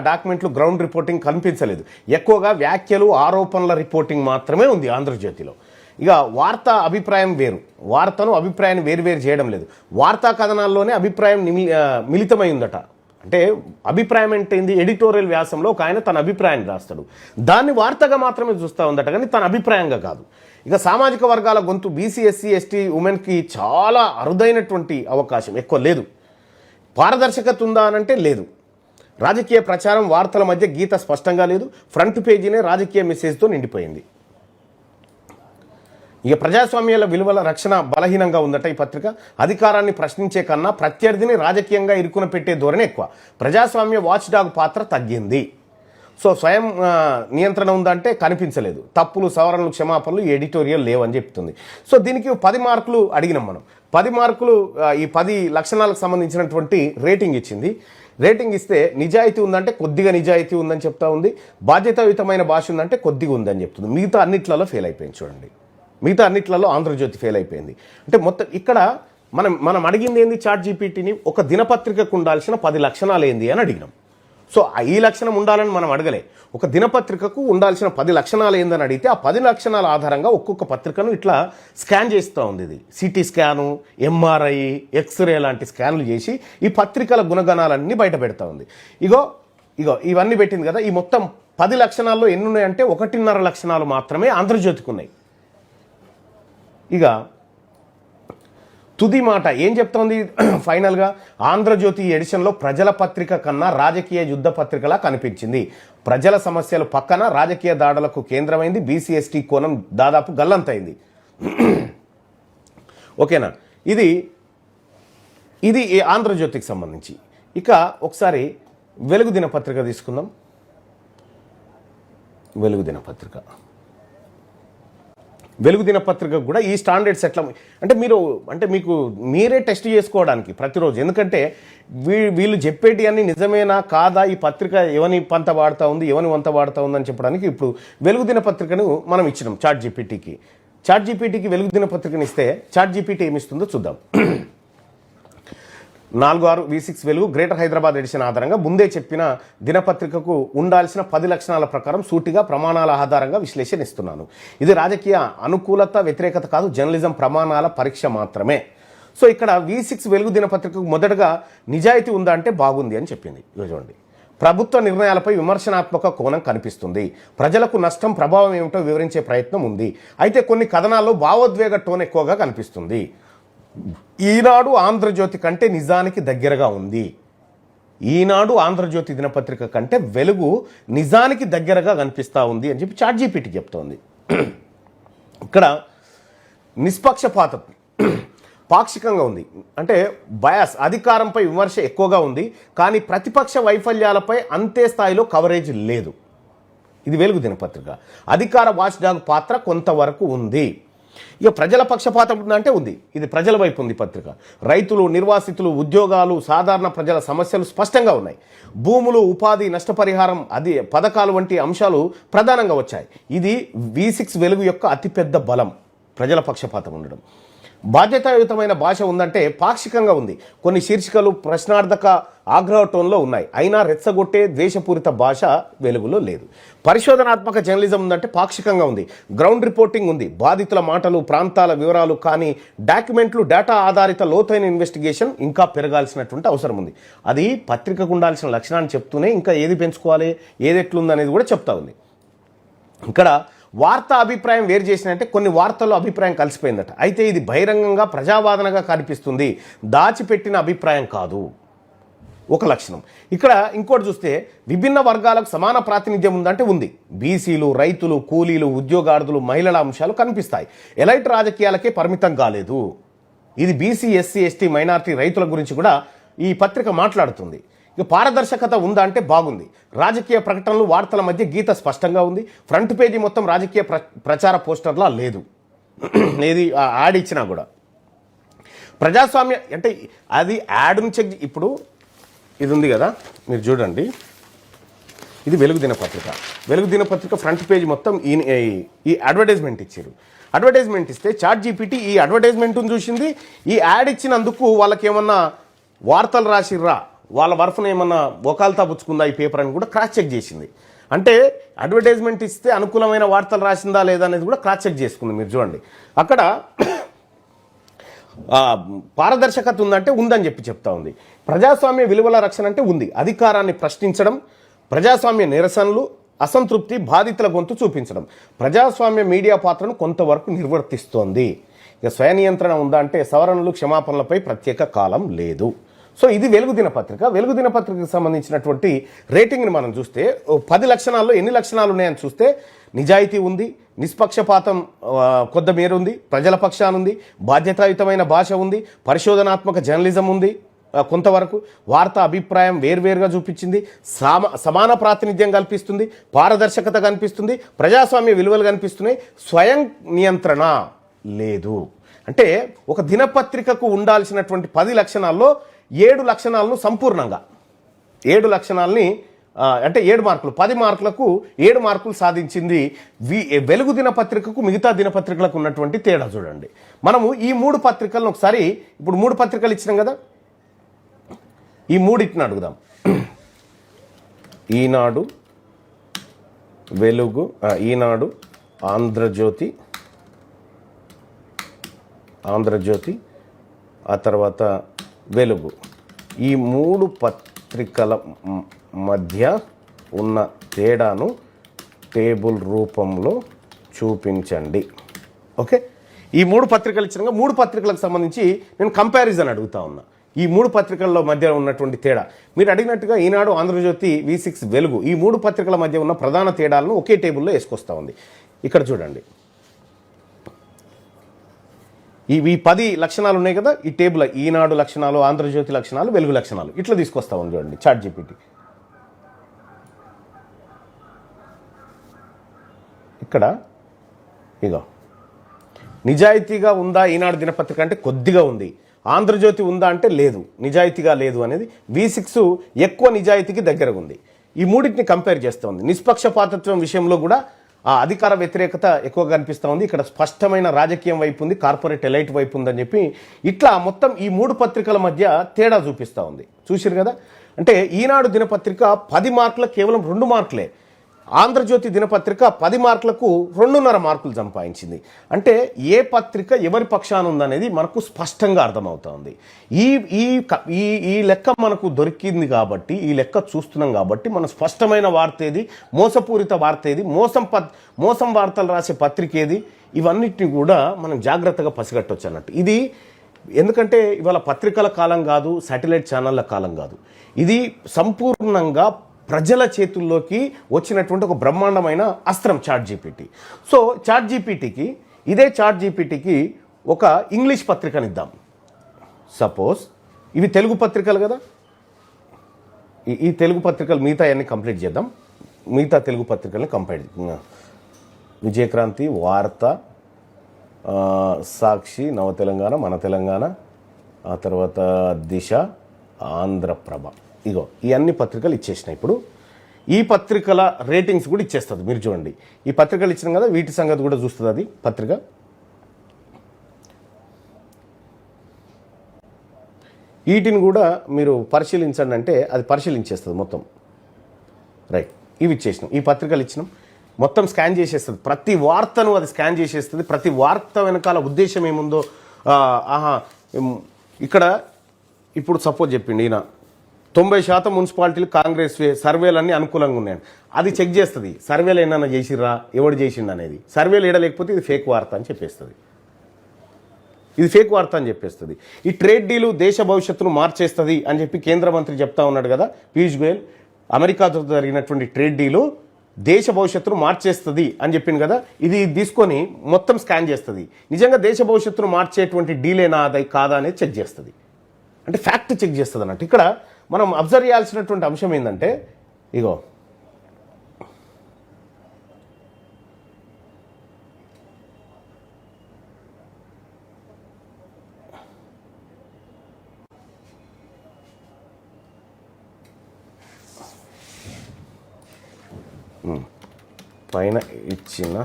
డాక్యుమెంట్లు, గ్రౌండ్ రిపోర్టింగ్ కనిపించలేదు. ఎక్కువగా వ్యాఖ్యలు, ఆరోపణల రిపోర్టింగ్ మాత్రమే ఉంది ఆంధ్రజ్యోతిలో. ఇక వార్తా అభిప్రాయం వేరు, వార్తను అభిప్రాయాన్ని వేరు చేయడం లేదు. వార్తా కథనాల్లోనే అభిప్రాయం మిళితమై ఉందట. అంటే అభిప్రాయం అంటే ఏంది, ఎడిటోరియల్ వ్యాసంలో ఒక ఆయన తన అభిప్రాయాన్ని రాస్తాడు, దాన్ని వార్తగా మాత్రమే చూస్తూ ఉందట, కానీ తన అభిప్రాయంగా కాదు. ఇక సామాజిక వర్గాల గొంతు బీసీ, ఎస్సీ, ఎస్టీ, ఉమెన్కి చాలా అరుదైనటువంటి అవకాశం, ఎక్కువ లేదు. పారదర్శకత ఉందా అనంటే లేదు. రాజకీయ ప్రచారం, వార్తల మధ్య గీత స్పష్టంగా లేదు. ఫ్రంట్ పేజీనే రాజకీయ మెసేజ్తో నిండిపోయింది. ఇక ప్రజాస్వామ్యాల విలువల రక్షణ బలహీనంగా ఉందట ఈ పత్రిక. అధికారాన్ని ప్రశ్నించే కన్నా ప్రత్యర్థిని రాజకీయంగా ఇరుకున పెట్టే ధోరణి ఎక్కువ. ప్రజాస్వామ్య వాచ్ డాగ్ పాత్ర తగ్గింది. సో స్వయం నియంత్రణ ఉందంటే కనిపించలేదు. తప్పులు, సవరణలు, క్షమాపణలు, ఎడిటోరియల్ లేవని చెప్తుంది. సో దీనికి 10 మార్కులు అడిగినాం మనం. 10 మార్కులు ఈ 10 లక్షణాలకు సంబంధించినటువంటి రేటింగ్ ఇచ్చింది. రేటింగ్ ఇస్తే నిజాయితీ ఉందంటే కొద్దిగా నిజాయితీ ఉందని చెప్తా ఉంది. బాధ్యతాయుతమైన భాష ఉందంటే కొద్దిగా ఉందని చెప్తుంది. మిగతా అన్నిట్లలో ఫెయిల్ అయిపోయింది చూడండి. మిగతా అన్నిట్లలో ఆంధ్రజ్యోతి ఫెయిల్ అయిపోయింది. అంటే మొత్తం ఇక్కడ మనం అడిగింది ఏంది, చాట్ జీపీటీని ఒక దినపత్రికకు ఉండాల్సిన 10 లక్షణాలు ఏంది అని అడిగినాం. సో ఈ లక్షణం ఉండాలని మనం అడగలే, ఒక దినపత్రికకు ఉండాల్సిన 10 లక్షణాలు ఏందని అడిగితే ఆ 10 లక్షణాల ఆధారంగా ఒక్కొక్క పత్రికను ఇట్లా స్కాన్ చేస్తూ ఉంది. ఇది సిటీ స్కాను, ఎంఆర్ఐ, ఎక్స్రే లాంటి స్కాన్లు చేసి ఈ పత్రికల గుణగణాలన్నీ బయట పెడతా ఉంది. ఇగో ఇవన్నీ పెట్టింది కదా. ఈ మొత్తం 10 లక్షణాల్లో ఎన్ని ఉన్నాయంటే 1.5 లక్షణాలు మాత్రమే ఆంధ్రజ్యోతికి ఉన్నాయి. ఇక తుది మాట ఏం చెప్తోంది ఫైనల్గా, ఆంధ్రజ్యోతి ఎడిషన్లో ప్రజల పత్రిక కన్నా రాజకీయ యుద్ధ పత్రికలా కనిపించింది. ప్రజల సమస్యలు పక్కన రాజకీయ దాడులకు కేంద్రమైంది. బీసీ ఎస్టీ కోణం దాదాపు గల్లంతైంది. ఓకేనా, ఇది ఆంధ్రజ్యోతికి సంబంధించి. ఇక ఒకసారి వెలుగు దినపత్రిక తీసుకుందాం. వెలుగు దినపత్రిక కూడా ఈ స్టాండర్డ్స్ ఎట్లా అంటే మీకు మీరే టెస్ట్ చేసుకోవడానికి ప్రతిరోజు. ఎందుకంటే వీళ్ళు చెప్పేటి అన్ని నిజమేనా కాదా, ఈ పత్రిక ఎవని పంత వాడుతూ ఉంది, ఎవని వంత వాడుతూ ఉందని చెప్పడానికి ఇప్పుడు వెలుగు దినపత్రికను మనం ఇచ్చినాం చాట్ జీపీటీకి వెలుగు దినపత్రికను ఇస్తే చాట్ జీపీటీ ఏమిస్తుందో చూద్దాం. 4/6 V6 వెలుగు గ్రేటర్ హైదరాబాద్ ఎడిషన్ ఆధారంగా ముందే చెప్పిన దినపత్రికకు ఉండాల్సిన 10 లక్షణాల ప్రకారం సూటిగా ప్రమాణాల ఆధారంగా విశ్లేషణ ఇస్తున్నాను. ఇది రాజకీయ అనుకూలత వ్యతిరేకత కాదు, జర్నలిజం ప్రమాణాల పరీక్ష మాత్రమే. సో ఇక్కడ V6 వెలుగు దినపత్రికకు మొదటగా నిజాయితీ ఉందా అంటే బాగుంది అని చెప్పింది. చూడండి, ప్రభుత్వ నిర్ణయాలపై విమర్శనాత్మక కోణం కనిపిస్తుంది. ప్రజలకు నష్టం ప్రభావం ఏమిటో వివరించే ప్రయత్నం ఉంది. అయితే కొన్ని కథనాల్లో భావోద్వేగ టోన్ ఎక్కువగా కనిపిస్తుంది. ఈనాడు ఆంధ్రజ్యోతి కంటే నిజానికి దగ్గరగా ఉంది. ఈనాడు ఆంధ్రజ్యోతి దినపత్రిక కంటే వెలుగు నిజానికి దగ్గరగా కనిపిస్తూ ఉంది అని చెప్పి చాట్ జీపీటీ చెప్తోంది. ఇక్కడ నిష్పక్షపాతం పాక్షికంగా ఉంది, అంటే బయాస్, అధికారంపై విమర్శ ఎక్కువగా ఉంది, కానీ ప్రతిపక్ష వైఫల్యాలపై అంతే స్థాయిలో కవరేజ్ లేదు. ఇది వెలుగు దినపత్రిక. అధికార వాచ్ డాగ్ పాత్ర కొంతవరకు ఉంది. ఇక ప్రజల పక్షపాతం ఉందంటే ఉంది. ఇది ప్రజల వైపు ఉంది పత్రిక. రైతులు, నిర్వాసితులు, ఉద్యోగాలు, సాధారణ ప్రజల సమస్యలు స్పష్టంగా ఉన్నాయి. భూములు, ఉపాధి, నష్టపరిహారం, పథకాలు వంటి అంశాలు ప్రధానంగా వచ్చాయి. ఇది V6 వెలుగు యొక్క అతిపెద్ద బలం, ప్రజల పక్షపాతం ఉండడం. బాధ్యతాయుతమైన భాష ఉందంటే పాక్షికంగా ఉంది. కొన్ని శీర్షికలు ప్రశ్నార్థక ఆగ్రహ టోన్లో ఉన్నాయి, అయినా రెచ్చగొట్టే ద్వేషపూరిత భాష వెలుగులో లేదు. పరిశోధనాత్మక జర్నలిజం ఉందంటే పాక్షికంగా ఉంది. గ్రౌండ్ రిపోర్టింగ్ ఉంది, బాధితుల మాటలు, ప్రాంతాల వివరాలు, కానీ డాక్యుమెంట్లు, డేటా ఆధారిత లోతైన ఇన్వెస్టిగేషన్ ఇంకా పెరగాల్సినటువంటి అవసరం ఉంది. అది పత్రికకు ఉండాల్సిన లక్షణాన్ని చెప్తూనే ఇంకా ఏది పెంచుకోవాలి, ఏది ఎట్లుందనేది కూడా చెప్తా ఉంది. ఇక్కడ వార్తా అభిప్రాయం వేరు చేసినట్టే కొన్ని వార్తల్లో అభిప్రాయం కలిసిపోయిందట. అయితే ఇది బహిరంగంగా ప్రజావాదనగా కనిపిస్తుంది, దాచిపెట్టిన అభిప్రాయం కాదు. ఒక లక్షణం. ఇక్కడ ఇంకోటి చూస్తే విభిన్న వర్గాలకు సమాన ప్రాతినిధ్యం ఉందంటే ఉంది. బీసీలు, రైతులు, కూలీలు, ఉద్యోగార్థులు, మహిళల అంశాలు కనిపిస్తాయి. ఎలైట్ రాజకీయాలకే పరిమితం కాలేదు. ఇది బీసీ, ఎస్సీ, ఎస్టీ, మైనారిటీ, రైతుల గురించి కూడా ఈ పత్రిక మాట్లాడుతుంది. ఇక పారదర్శకత ఉందా అంటే బాగుంది. రాజకీయ ప్రకటనలు, వార్తల మధ్య గీత స్పష్టంగా ఉంది. ఫ్రంట్ పేజీ మొత్తం రాజకీయ ప్రచార పోస్టర్లా లేదు. ఏది యాడ్ ఇచ్చినా కూడా ప్రజాస్వామ్య అంటే అది యాడ్ను చెక్. ఇప్పుడు ఇది ఉంది కదా, మీరు చూడండి, ఇది వెలుగు దినపత్రిక ఫ్రంట్ పేజ్ మొత్తం ఈ అడ్వర్టైజ్మెంట్ ఇచ్చారు. అడ్వర్టైజ్మెంట్ ఇస్తే చాట్ జీపీటీ ఈ అడ్వర్టైజ్మెంట్ను చూసింది. ఈ యాడ్ ఇచ్చినందుకు వాళ్ళకి ఏమన్నా వార్తలు రాసిర్రా, వాళ్ళ వర్ఫ్ను ఏమన్నా బొకాలతా పుచ్చుకుందా ఈ పేపర్ అని కూడా క్రాస్ చెక్ చేసింది. అంటే అడ్వర్టైజ్మెంట్ ఇస్తే అనుకూలమైన వార్తలు రాసిందా లేదా అనేది కూడా క్రాస్ చెక్ చేసుకుంది. మీరు చూడండి, అక్కడ పారదర్శకత ఉందంటే ఉందని చెప్తా ఉంది. ప్రజాస్వామ్య విలువల రక్షణ అంటే ఉంది. అధికారాన్ని ప్రశ్నించడం, ప్రజాస్వామ్య నిరసనలు, అసంతృప్తి, బాధితుల గొంతు చూపించడం. ప్రజాస్వామ్య మీడియా పాత్రను కొంతవరకు నిర్వర్తిస్తోంది. ఇక స్వయ నియంత్రణ ఉందా అంటే సవరణలు, క్షమాపణలపై ప్రత్యేక కాలం లేదు. సో ఇది వెలుగు దినపత్రికకు సంబంధించినటువంటి రేటింగ్ని మనం చూస్తే 10 లక్షణాల్లో ఎన్ని లక్షణాలు ఉన్నాయని చూస్తే నిజాయితీ ఉంది, నిష్పక్షపాతం కొద్ది మేర ఉంది, ప్రజల పక్షాన ఉంది, బాధ్యతాయుతమైన భాష ఉంది, పరిశోధనాత్మక జర్నలిజం ఉంది, కొంతవరకు వార్తా అభిప్రాయం వేర్వేరుగా చూపించింది, సమాన ప్రాతినిధ్యం కల్పిస్తుంది, పారదర్శకత కనిపిస్తుంది, ప్రజాస్వామ్య విలువలు కనిపిస్తున్నాయి, స్వయం నియంత్రణ లేదు. అంటే ఒక దినపత్రికకు ఉండాల్సినటువంటి 10 లక్షణాల్లో 7 లక్షణాలను సంపూర్ణంగా 7 లక్షణాలని అంటే 7 మార్కులు 10 మార్కులకు 7 మార్కులు సాధించింది వెలుగు దినపత్రికకు మిగతా దినపత్రికలకు ఉన్నటువంటి తేడా చూడండి. మనము ఈ 3 పత్రికలను ఒకసారి ఇప్పుడు 3 పత్రికలు ఇచ్చినాం కదా, ఈ మూడింటిని అడుగుదాం. ఈనాడు, వెలుగు, ఈనాడు, ఆంధ్రజ్యోతి, ఆ తర్వాత వెలుగు, ఈ 3 పత్రికల మధ్య ఉన్న తేడాను టేబుల్ రూపంలో చూపించండి. ఓకే, ఈ 3 పత్రికలు ఇచ్చినాక 3 పత్రికలకు సంబంధించి నేను కంపారిజన్ అడుగుతా ఉన్నా. ఈ 3 పత్రికల్లో మధ్య ఉన్నటువంటి తేడా మీరు అడిగినట్టుగా ఈనాడు, ఆంధ్రజ్యోతి, V6, వెలుగు ఈ 3 పత్రికల మధ్య ఉన్న ప్రధాన తేడాలను ఒకే టేబుల్లో వేసుకొస్తా ఉంది. ఇక్కడ చూడండి, ఇవి 10 లక్షణాలు ఉన్నాయి కదా, ఈ టేబుల్ ఈనాడు లక్షణాలు, ఆంధ్రజ్యోతి లక్షణాలు, వెలుగు లక్షణాలు ఇట్లా తీసుకొస్తా ఉంది చూడండి చాట్ జీపీటీ. ఇక్కడ ఇగో నిజాయితీగా ఉందా ఈనాడు దినపత్రిక అంటే కొద్దిగా ఉంది, ఆంధ్రజ్యోతి ఉందా అంటే లేదు, నిజాయితీగా లేదు అనేది. V6 ఎక్కువ నిజాయితీకి దగ్గరగా ఉంది. ఈ మూడింటిని కంపేర్ చేస్తూ ఉంది. నిష్పక్షపాతత్వం విషయంలో కూడా ఆ అధికార వ్యతిరేకత ఎక్కువగా కనిపిస్తూ ఉంది. ఇక్కడ స్పష్టమైన రాజకీయం వైపు ఉంది, కార్పొరేట్ ఎలైట్ వైపు ఉందని చెప్పి ఇట్లా మొత్తం ఈ 3 పత్రికల మధ్య తేడా చూపిస్తూ ఉంది. చూసిరు కదా, అంటే ఈనాడు దినపత్రిక 10 మార్కులకు కేవలం 2 మార్కులే, ఆంధ్రజ్యోతి దినపత్రిక 10 మార్కులకు 2.5 మార్కులు సంపాదించింది. అంటే ఏ పత్రిక ఎవరి పక్షాన ఉందనేది మనకు స్పష్టంగా అర్థమవుతోంది. ఈ ఈ ఈ లెక్క మనకు దొరికింది కాబట్టి, ఈ లెక్క చూస్తున్నాం కాబట్టి మన స్పష్టమైన వార్త ఏది, మోసపూరిత వార్త ఏది, మోసం వార్తలు రాసే పత్రిక ఏది, ఇవన్నిటిని కూడా మనం జాగ్రత్తగా పసిగట్టవచ్చు అన్నట్టు. ఇది ఎందుకంటే ఇవాళ పత్రికల కాలం కాదు, శాటిలైట్ ఛానళ్ళ కాలం కాదు, ఇది సంపూర్ణంగా ప్రజల చేతుల్లోకి వచ్చినటువంటి ఒక బ్రహ్మాండమైన అస్త్రం చాట్ జీపీటీ. సో చాట్ జీపీటీకి ఒక ఇంగ్లీష్ పత్రికని ఇద్దాం. సపోజ్ ఇవి తెలుగు పత్రికలు కదా, ఈ తెలుగు పత్రికలు మిగతా అన్ని కంప్లీట్ చేద్దాం. మిగతా తెలుగు పత్రికల్ని కంప్లీట్, విజయక్రాంతి, వార్త, సాక్షి, నవ తెలంగాణ, మన తెలంగాణ, ఆ తర్వాత దిశ, ఆంధ్రప్రభ, ఇగో ఈ అన్ని పత్రికలు ఇచ్చేసినాయి. ఇప్పుడు ఈ పత్రికల రేటింగ్స్ కూడా ఇచ్చేస్తుంది. మీరు చూడండి, ఈ పత్రికలు ఇచ్చినాం కదా, వీటి సంగతి కూడా చూస్తుంది అది పత్రిక. వీటిని కూడా మీరు పరిశీలించండి అంటే అది పరిశీలించేస్తుంది మొత్తం. రైట్, ఇవి ఇచ్చేసినాం, ఈ పత్రికలు ఇచ్చినాం, మొత్తం స్కాన్ చేసేస్తుంది. ప్రతి వార్తను అది స్కాన్ చేసేస్తుంది. ప్రతి వార్త వెనకాల ఉద్దేశం ఏముందో ఇక్కడ ఇప్పుడు సపోజ్ చెప్పిండి ఈయన 90% మున్సిపాలిటీలు కాంగ్రెస్ సర్వేలన్నీ అనుకూలంగా ఉన్నాయండి, అది చెక్ చేస్తుంది. సర్వేలు ఏమన్నా చేసిర్రా, ఎవడు చేసిండు అనేది. సర్వేలు ఏడలేకపోతే ఇది ఫేక్ వార్త అని చెప్పేస్తుంది, ఇది ఫేక్ వార్త అని చెప్పేస్తుంది. ఈ ట్రేడ్ డీలు దేశ భవిష్యత్తును మార్చేస్తుంది అని చెప్పి కేంద్ర మంత్రి చెప్తా ఉన్నాడు కదా పీయూష్ గోయల్. అమెరికాతో జరిగినటువంటి ట్రేడ్ డీలు దేశ భవిష్యత్తును మార్చేస్తుంది అని చెప్పింది కదా, ఇది తీసుకొని మొత్తం స్కాన్ చేస్తుంది. నిజంగా దేశ భవిష్యత్తును మార్చేటువంటి డీలేనా అది కాదా అనేది చెక్ చేస్తుంది. అంటే ఫ్యాక్ట్ చెక్ చేస్తుంది అన్నట్టు. ఇక్కడ మనం అబ్జర్వ్ చేయాల్సినటువంటి అంశం ఏంటంటే ఇగో పైన ఇచ్చిన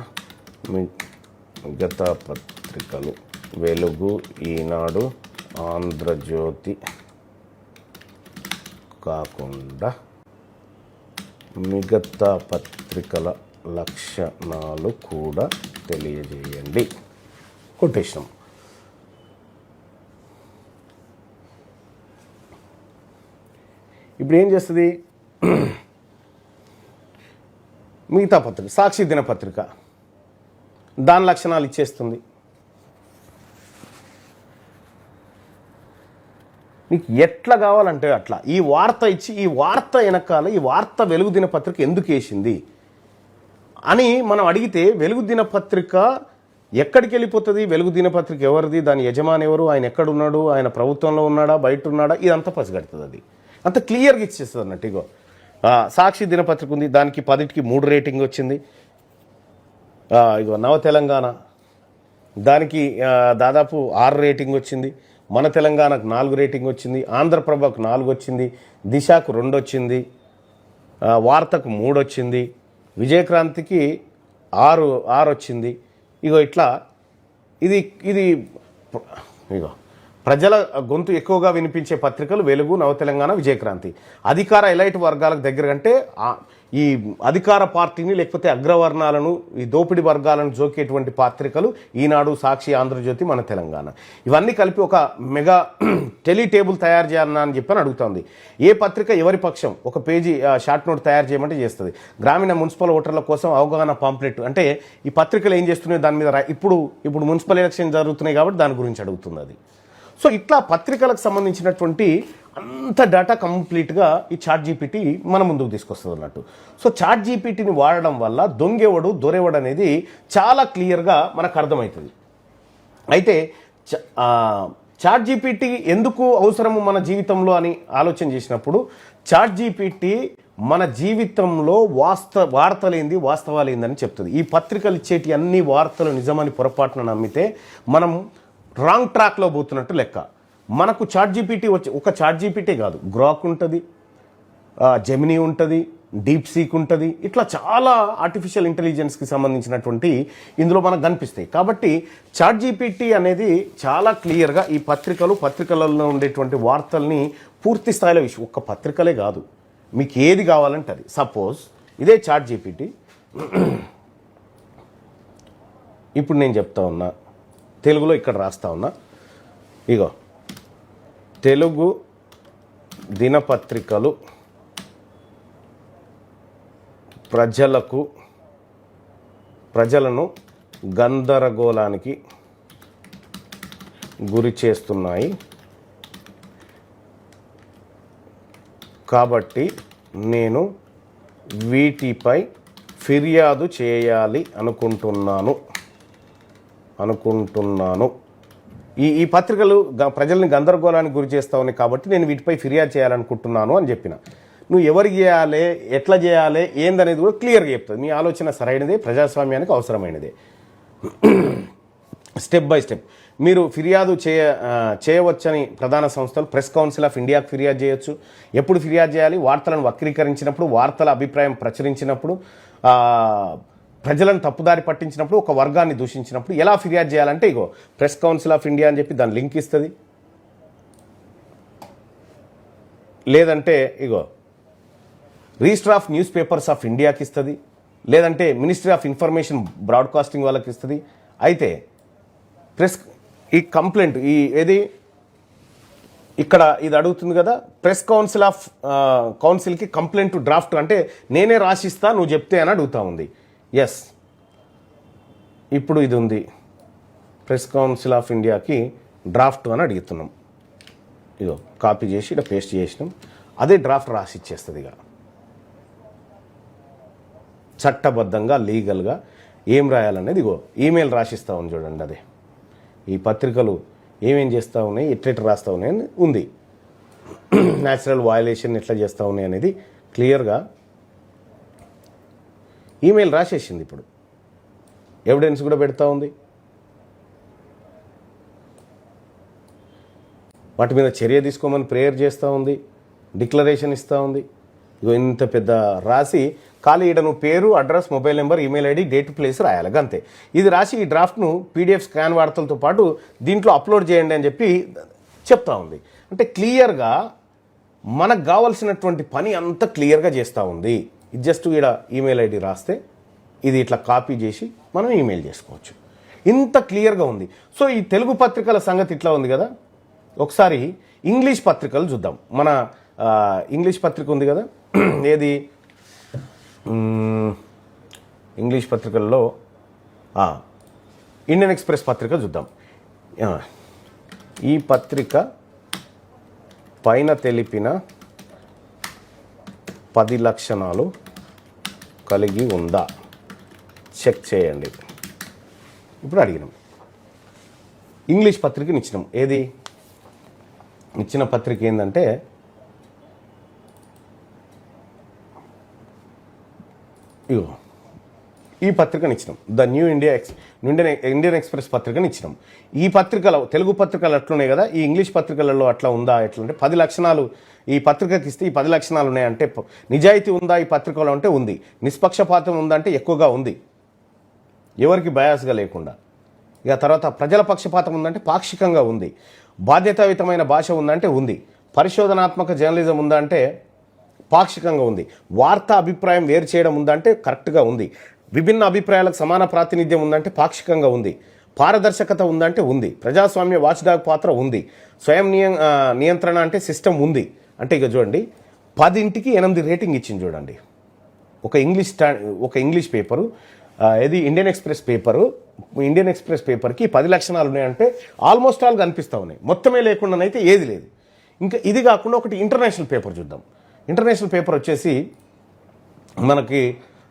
మిగతా పత్రికలు వెలుగు, ఈనాడు, ఆంధ్రజ్యోతి కాకుండా మిగతా పత్రికల లక్షణాలు కూడా తెలియజేయండి. కొటేషన్. ఇప్పుడు ఏం చేస్తుంది, మిగతా పత్రిక సాక్షి దినపత్రిక దాని లక్షణాలు ఇచ్చేస్తుంది. మీకు ఎట్లా కావాలంటే అట్లా ఈ వార్త ఇచ్చి, ఈ వార్త వెనకాల ఈ వార్త వెలుగు దినపత్రిక ఎందుకు వేసింది అని మనం అడిగితే, వెలుగు దినపత్రిక ఎక్కడికి వెళ్ళిపోతుంది, వెలుగు దినపత్రిక ఎవరిది, దాని యజమాని ఎవరు, ఆయన ఎక్కడున్నాడు, ఆయన ప్రభుత్వంలో ఉన్నాడా, బయట ఉన్నాడా, ఇదంతా పసిగడుతుంది. అది అంత క్లియర్గా ఇచ్చేస్తుంది అన్నట్టు. ఇగో సాక్షి దినపత్రిక ఉంది, దానికి 10కి 3 రేటింగ్ వచ్చింది. ఇగో నవ తెలంగాణ దానికి దాదాపు 6 రేటింగ్ వచ్చింది. మన తెలంగాణకు 4 రేటింగ్ వచ్చింది. ఆంధ్రప్రభకు 4 వచ్చింది. దిశకు 2 వచ్చింది. వార్తకు 3 వచ్చింది, విజయక్రాంతికి 6 వచ్చింది. ఇగో ఇట్లా ఇది ఇది ఇగో ప్రజల గొంతు ఎక్కువగా వినిపించే పత్రికలు వెలుగు, నవతెలంగాణ, విజయక్రాంతి. అధికార ఎలైట్ వర్గాలకు దగ్గర కంటే ఈ అధికార పార్టీని లేకపోతే అగ్రవర్ణాలను, ఈ దోపిడీ వర్గాలను జోకేటువంటి పత్రికలు ఈనాడు, సాక్షి, ఆంధ్రజ్యోతి, మన తెలంగాణ. ఇవన్నీ కలిపి ఒక మెగా టెలి టేబుల్ తయారు చేయాలన్నా అని చెప్పని అడుగుతుంది. ఏ పత్రిక ఎవరి పక్షం ఒక పేజీ షార్ట్ నోట్ తయారు చేయమంటే చేస్తుంది. గ్రామీణ మున్సిపల్ ఓటర్ల కోసం అవగాహన పాంప్లెట్ అంటే ఈ పత్రికలు ఏం చేస్తున్నాయి దాని మీద ఇప్పుడు మున్సిపల్ ఎలక్షన్ జరుగుతున్నాయి కాబట్టి దాని గురించి అడుగుతుంది అది. సో ఇట్లా పత్రికలకు సంబంధించినటువంటి అంత డేటా కంప్లీట్గా ఈ చాట్ జీపీటీ మన ముందుకు తీసుకొస్తుంది అన్నట్టు. సో చాట్ జీపీటీని వాడడం వల్ల దొంగెవడు దొరెవడు అనేది చాలా క్లియర్గా మనకు అర్థమవుతుంది. అయితే చాట్ జీపీటీ ఎందుకు అవసరము మన జీవితంలో అని ఆలోచన చేసినప్పుడు చాట్ జీపీటీ మన జీవితంలో వార్తలేంది వాస్తవాలేందని చెప్తుంది. ఈ పత్రికలు ఇచ్చేటి అన్ని వార్తలు నిజమని పొరపాటున నమ్మితే మనం రాంగ్ ట్రాక్లో పోతున్నట్టు లెక్క. మనకు చాట్ జీపీటీ ఒక చాట్ జీపీటీ కాదు, గ్రాక్ ఉంటుంది, జెమినీ ఉంటుంది, డీప్ సీక్ ఉంటుంది, ఇట్లా చాలా ఆర్టిఫిషియల్ ఇంటెలిజెన్స్కి సంబంధించినటువంటి ఇందులో మనకు కనిపిస్తాయి. కాబట్టి చాట్ జీపీటీ అనేది చాలా క్లియర్గా ఈ పత్రికలలో ఉండేటువంటి వార్తల్ని పూర్తి స్థాయిలో ఒక్క పత్రికలే కాదు, మీకు ఏది కావాలంటే అది. సపోజ్ ఇదే చాట్ జీపీటీ ఇప్పుడు నేను చెప్తా ఉన్నా, తెలుగులో ఇక్కడ రాస్తా ఉన్నా, ఇగో తెలుగు దినపత్రికలు ప్రజలను గందరగోళానికి గురి చేస్తున్నాయి కాబట్టి నేను వీటిపై ఫిర్యాదు చేయాలి అనుకుంటున్నాను. ఈ పత్రికలు ప్రజల్ని గందరగోళానికి గురి చేస్తా ఉన్నాయి కాబట్టి నేను వీటిపై ఫిర్యాదు చేయాలనుకుంటున్నాను అని చెప్పిన. నువ్వు ఎవరికి చేయాలి, ఎట్లా చేయాలి, ఏందనేది కూడా క్లియర్గా చెప్తుంది. మీ ఆలోచన సరైనదే, ప్రజాస్వామ్యానికి అవసరమైనదే. స్టెప్ బై స్టెప్ మీరు ఫిర్యాదు చేయవచ్చని ప్రధాన సంస్థలు ప్రెస్ కౌన్సిల్ ఆఫ్ ఇండియాకు ఫిర్యాదు చేయొచ్చు. ఎప్పుడు ఫిర్యాదు చేయాలి? వార్తలను వక్రీకరించినప్పుడు, వార్తల అభిప్రాయం ప్రచురించినప్పుడు, ప్రజలను తప్పుదారి పట్టించినప్పుడు, ఒక వర్గాన్ని దూషించినప్పుడు. ఎలా ఫిర్యాదు చేయాలంటే ఇగో ప్రెస్ కౌన్సిల్ ఆఫ్ ఇండియా అని చెప్పి దాని లింక్ ఇస్తుంది. లేదంటే ఇగో register of newspapers of ఇండియాకి ఇస్తుంది. లేదంటే మినిస్ట్రీ ఆఫ్ ఇన్ఫర్మేషన్ బ్రాడ్కాస్టింగ్ వాళ్ళకి ఇస్తుంది. అయితే ఈ కంప్లైంట్ ఇక్కడ ఇది అడుగుతుంది కదా, ప్రెస్ కౌన్సిల్కి కంప్లైంట్ డ్రాఫ్ట్ అంటే నేనే రాసిస్తా నువ్వు చెప్తే అని అడుగుతా ఉంది. ఎస్, ఇప్పుడు ఇది ఉంది, ప్రెస్ కౌన్సిల్ ఆఫ్ ఇండియాకి డ్రాఫ్ట్ అని అడుగుతున్నాం. ఇదో కాపీ చేసి ఇక్కడ పేస్ట్ చేసినాం. అదే డ్రాఫ్ట్ రాసి ఇచ్చేస్తుంది. ఇక చట్టబద్ధంగా లీగల్గా ఏం రాయాలనేది ఇగో ఈమెయిల్ రాసిస్తూ ఉంది చూడండి. అదే ఈ పత్రికలు ఏమేం చేస్తూ ఉన్నాయి, ఎట్లెట్లా రాస్తూ ఉన్నాయి అని ఉంది. న్యాచురల్ వయలేషన్ ఎట్లా చేస్తూ ఉన్నాయి అనేది క్లియర్గా ఈమెయిల్ రాసేసింది. ఇప్పుడు ఎవిడెన్స్ కూడా పెడతా ఉంది. వాటి మీద చర్య తీసుకోమని ప్రేయర్ చేస్తూ ఉంది, డిక్లరేషన్ ఇస్తూ ఉంది. ఇగో ఇంత పెద్ద రాసి ఖాళీ ఈడ నువ్వు పేరు, address, mobile number, email ID, date, place రాయాలి అంతే. ఇది రాసి ఈ డ్రాఫ్ట్ను పీడిఎఫ్ స్కాన్ వార్తలతో పాటు దీంట్లో అప్లోడ్ చేయండి అని చెప్పి చెప్తా ఉంది. అంటే క్లియర్గా మనకు కావాల్సినటువంటి పని అంతా క్లియర్గా చేస్తూ ఉంది. ఇది జస్ట్ ఈడ ఈమెయిల్ ఐడి రాస్తే ఇది ఇట్లా కాపీ చేసి మనం ఈమెయిల్ చేసుకోవచ్చు. ఇంత క్లియర్గా ఉంది. సో ఈ తెలుగు పత్రికల సంగతి ఇట్లా ఉంది కదా. ఒకసారి ఇంగ్లీష్ పత్రికలు చూద్దాం. మన ఇంగ్లీష్ పత్రిక ఉంది కదా, ఏది ఇంగ్లీష్ పత్రికల్లో ఇండియన్ ఎక్స్ప్రెస్ పత్రిక చూద్దాం. ఈ పత్రిక పైన తెలిపిన 10 లక్షణాలు కలిగి ఉందా చెక్ చేయండి. ఇప్పుడు అడిగినాం, ఇంగ్లీష్ పత్రికని ఇచ్చినాం. ఏది ఇచ్చిన పత్రిక ఏంటంటే ఇగో ఈ పత్రికను ఇచ్చినాం. ద న్యూ ఇండియన్ ఎక్స్ప్రెస్ పత్రికను ఇచ్చినాం. ఈ పత్రికలో తెలుగు పత్రికలు అట్లున్నాయి కదా, ఈ ఇంగ్లీష్ పత్రికలలో అట్లా ఉందా? ఎట్లంటే 10 లక్షణాలు ఈ పత్రికకి ఇస్తే ఈ 10 లక్షణాలు ఉన్నాయంటే నిజాయితీ ఉందా ఈ పత్రికలో అంటే ఉంది, నిష్పక్షపాతం ఉందా అంటే ఎక్కువగా ఉంది, ఎవరికి బయాస్గా లేకుండా. ఇక తర్వాత ప్రజల పక్షపాతం ఉందంటే పాక్షికంగా ఉంది, బాధ్యతాయుతమైన భాష ఉందంటే ఉంది, పరిశోధనాత్మక జర్నలిజం ఉందా అంటే పాక్షికంగా ఉంది, వార్తా అభిప్రాయం వేరు చేయడం ఉందంటే కరెక్ట్గా ఉంది, విభిన్న అభిప్రాయాలకు సమాన ప్రాతినిధ్యం ఉందంటే పాక్షికంగా ఉంది, పారదర్శకత ఉందంటే ఉంది, ప్రజాస్వామ్య వాచ్డాగ్ పాత్ర ఉంది, స్వయం నియంత్రణ అంటే సిస్టమ్ ఉంది. అంటే ఇక చూడండి 10కి 8 రేటింగ్ ఇచ్చింది చూడండి. ఒక ఇంగ్లీష్ పేపరు ఇది ఇండియన్ ఎక్స్ప్రెస్ పేపర్కి 10 లక్షణాలు ఉన్నాయంటే ఆల్మోస్ట్ ఆల్ కనిపిస్తూ ఉన్నాయి, మొత్తమే లేకుండానైతే ఏది లేదు. ఇంకా ఇది కాకుండా ఒకటి ఇంటర్నేషనల్ పేపర్ చూద్దాం. ఇంటర్నేషనల్ పేపర్ వచ్చేసి మనకి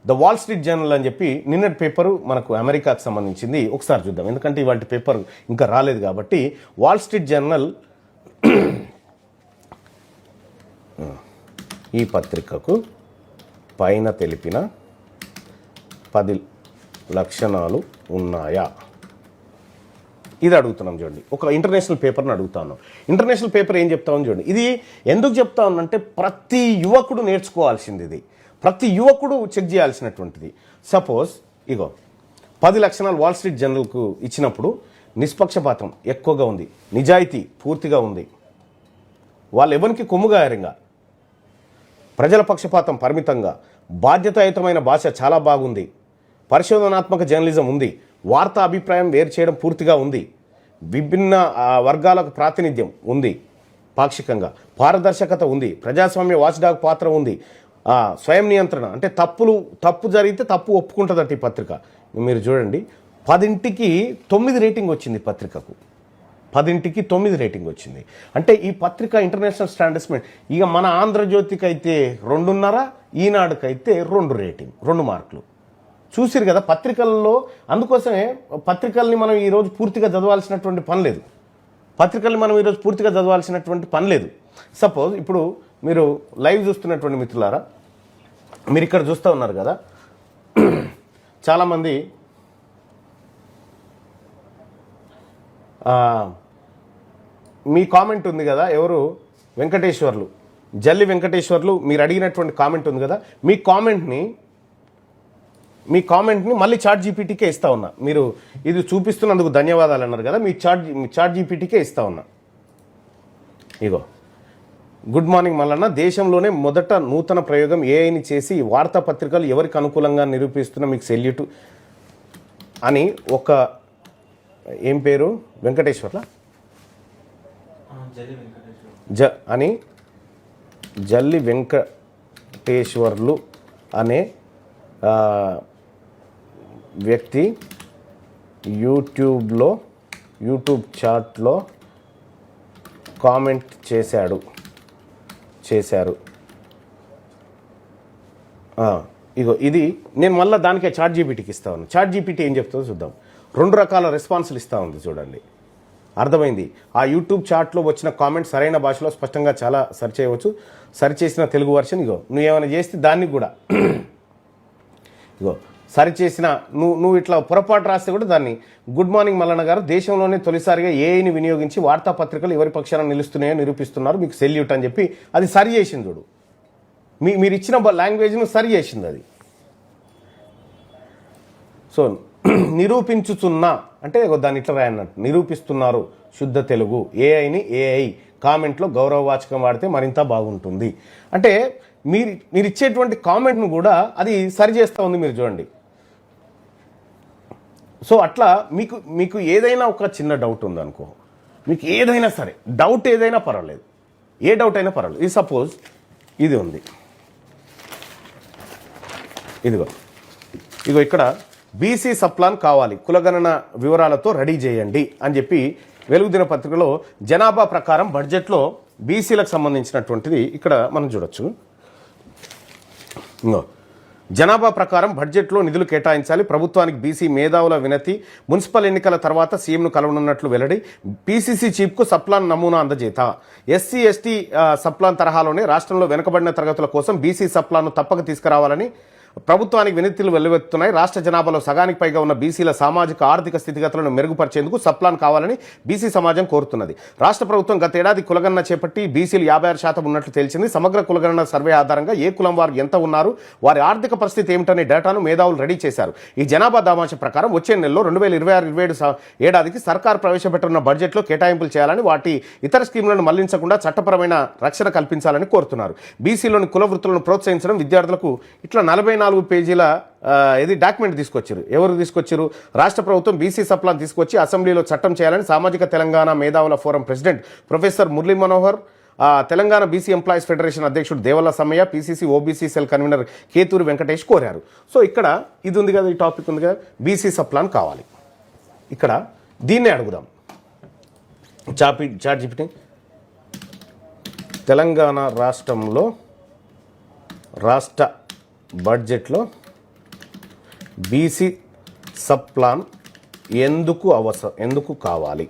ద వాల్ స్ట్రీట్ జర్నల్ అని చెప్పి నిన్నటి పేపరు మనకు అమెరికాకు సంబంధించింది. ఒకసారి చూద్దాం, ఎందుకంటే ఇవాళ పేపర్ ఇంకా రాలేదు కాబట్టి. వాల్ స్ట్రీట్ జర్నల్ ఈ పత్రికకు పైన తెలిపిన 10 లక్షణాలు ఉన్నాయా, ఇది అడుగుతున్నాం చూడండి. ఒక ఇంటర్నేషనల్ పేపర్ని అడుగుతాను. ఇంటర్నేషనల్ పేపర్ ఏం చెప్తామని చూడండి. ఇది ఎందుకు చెప్తా ఉన్నానంటే ప్రతి యువకుడు నేర్చుకోవాల్సింది, ఇది ప్రతి యువకుడు చెక్ చేయాల్సినటువంటిది. సపోజ్ ఇగో 10 లక్షణాలు వాల్ స్ట్రీట్ జర్నల్కు ఇచ్చినప్పుడు నిష్పక్షపాతం ఎక్కువగా ఉంది, నిజాయితీ పూర్తిగా ఉంది, వాళ్ళు ఎవరికి కొమ్ముగాయారంగా, ప్రజల పక్షపాతం పరిమితంగా, బాధ్యతాయుతమైన భాష చాలా బాగుంది, పరిశోధనాత్మక జర్నలిజం ఉంది, వార్తా అభిప్రాయం వేరు చేయడం పూర్తిగా ఉంది, విభిన్న వర్గాలకు ప్రాతినిధ్యం ఉంది పాక్షికంగా, పారదర్శకత ఉంది, ప్రజాస్వామ్య వాచ్డాగ్ పాత్ర ఉంది, స్వయం నియంత్రణ అంటే తప్పు జరిగితే తప్పు ఒప్పుకుంటుందట ఈ పత్రిక. మీరు చూడండి 10కి 9 రేటింగ్ వచ్చింది పత్రికకు, 10కి 9 రేటింగ్ వచ్చింది. అంటే ఈ పత్రిక ఇంటర్నేషనల్ స్టాండర్డ్స్ మీద. ఇక మన ఆంధ్రజ్యోతికి అయితే 2.5, ఈనాడుకైతే 2 రేటింగ్, 2 మార్కులు. చూసిరు కదా పత్రికల్లో. అందుకోసమే పత్రికల్ని మనం ఈరోజు పూర్తిగా చదవాల్సినటువంటి పని లేదు. సపోజ్ ఇప్పుడు మీరు లైవ్ చూస్తున్నటువంటి మిత్రులారా, మీరు ఇక్కడ చూస్తూ ఉన్నారు కదా, చాలామంది మీ కామెంట్ ఉంది కదా, ఎవరు వెంకటేశ్వర్లు, జల్లి వెంకటేశ్వర్లు, మీరు అడిగినటువంటి కామెంట్ ఉంది కదా, మీ కామెంట్ని మళ్ళీ చాట్ జీపీటీకే ఇస్తా ఉన్నా. మీరు ఇది చూపిస్తున్నందుకు ధన్యవాదాలు అన్నారు కదా, మీ చాట్ జీపీటీకే ఇస్తా ఉన్నా. ఇగో గుడ్ మార్నింగ్ మల్లన్న, దేశంలోనే మొదట నూతన ప్రయోగం ఏఐని చేసి వార్తాపత్రికలు ఎవరికి అనుకూలంగా నిరూపిస్తున్న మీకు సెల్యూట్ అని ఒక ఏం పేరు వెంకటేశ్వర్ల జల్లి వెంకటేశ్వర్లు అనే వ్యక్తి యూట్యూబ్ చాట్లో కామెంట్ చేశారు. ఇగో ఇది నేను మళ్ళీ దానికే చాట్ జీపీటీకి ఇస్తా ఉన్నాను. చాట్ జీపీటీ ఏం చెప్తుందో చూద్దాం. 2 రకాల రెస్పాన్సులు ఇస్తూ ఉంది చూడండి, అర్థమైంది. ఆ యూట్యూబ్ చాట్లో వచ్చిన కామెంట్ సరైన భాషలో స్పష్టంగా చాలా సెర్చ్ చేయవచ్చు. సెర్చ్ చేసిన తెలుగు వర్షన్ ఇగో, నువ్వు ఏమైనా చేస్తే దానికి కూడా ఇగో సరి చేసిన నువ్వు ఇట్లా పొరపాటు రాస్తే కూడా దాన్ని గుడ్ మార్నింగ్ మల్లన్న గారు, దేశంలోనే తొలిసారిగా ఏఐని వినియోగించి వార్తాపత్రికలు ఎవరి పక్షాన నిలుస్తున్నాయో నిరూపిస్తున్నారు, మీకు సెల్యూట్ అని చెప్పి అది సరి చేసింది చూడు. మీరు ఇచ్చిన లాంగ్వేజ్ను సరి చేసింది అది. సో నిరూపించుతున్నా అంటే దాన్ని ఇట్లా రాయన్నట్టు, నిరూపిస్తున్నారు శుద్ధ తెలుగు, ఏఐ కామెంట్లో గౌరవవాచకం వాడితే మరింత బాగుంటుంది అంటే మీరు ఇచ్చేటువంటి కామెంట్ను కూడా అది సరి చేస్తూ ఉంది. మీరు చూడండి. సో అట్లా మీకు ఏదైనా ఒక చిన్న డౌట్ ఉందనుకో, మీకు ఏదైనా సరే డౌట్ ఏదైనా పర్వాలేదు, ఏ డౌట్ అయినా పర్వాలేదు. ఇది సపోజ్ ఇది ఉంది, ఇదిగో ఇక్కడ బీసీ సప్లాన్ కావాలి, కులగణన వివరాలతో రెడీ చేయండి అని చెప్పి వెలుగు దినపత్రికలో జనాభా ప్రకారం బడ్జెట్లో బీసీలకు సంబంధించినటువంటిది ఇక్కడ మనం చూడొచ్చు. జనాభా ప్రకారం బడ్జెట్లో నిధులు కేటాయించాలి, ప్రభుత్వానికి బీసీ మేధావుల వినతి, మున్సిపల్ ఎన్నికల తర్వాత సీఎంను కలవనున్నట్లు వెల్లడి, పీసీసీ చీఫ్కు సప్లాన్ నమూనా అందజేత, ఎస్సీ ఎస్టీ సప్లాన్ తరహాలోనే రాష్ట్రంలో వెనుకబడిన తరగతుల కోసం బీసీ సప్లాన్ను తప్పక తీసుకురావాలని ప్రభుత్వానికి వినతులు వెల్లువెత్తుతున్నాయి. రాష్ట్ర జనాభాలో సగానికి పైగా ఉన్న బీసీల సామాజిక ఆర్థిక స్థితిగతులను మెరుగుపరిచేందుకు సప్లాన్ కావాలని బీసీ సమాజం కోరుతున్నది. రాష్ట్ర ప్రభుత్వం గతేడాది కులగణన చేపట్టి బీసీలు 56% ఉన్నట్లు తేల్చింది. సమగ్ర కులగణన సర్వే ఆధారంగా ఏ కులం వారు ఎంత ఉన్నారు, వారి ఆర్థిక పరిస్థితి ఏమిటనే డేటాను మేధావులు రెడీ చేశారు. ఈ జనాభా దామాష ప్రకారం వచ్చే నెలలో 2026-27 ఏడాదికి సర్కారు ప్రవేశపెట్టున్న బడ్జెట్లో కేటాయింపులు చేయాలని, వాటి ఇతర స్కీములను మళ్లించకుండా చట్టపరమైన రక్షణ కల్పించాలని కోరుతున్నారు. బీసీలోని కుల వృత్తులను ప్రోత్సహించడం, విద్యార్థులకు ఇట్లా 44 పేజీల ఇది డాక్యుమెంట్ తీసుకొచ్చారు. ఎవరు తీసుకొచ్చారు? రాష్ట్ర ప్రభుత్వం బీసీ సప్లాన్ తీసుకొచ్చి అసెంబ్లీలో చట్టం చేయాలని సామాజిక తెలంగాణ మేధావుల forum president professor Murali Manohar, Telangana BC employees federation అధ్యక్షుడు Devalla Sammaiah, PCC OBC cell convener Keturi Venkatesh కోరారు. సో ఇక్కడ ఇది ఉంది కదా, ఈ టాపిక్ ఉంది కదా, బీసీ సప్లాన్ కావాలి. ఇక్కడ దీన్నే అడుగుదాం. చాట్ జీపీటీ తెలంగాణ రాష్ట్రంలో రాష్ట్ర బడ్జెట్లో బీసీ సప్లాన్ ఎందుకు కావాలి,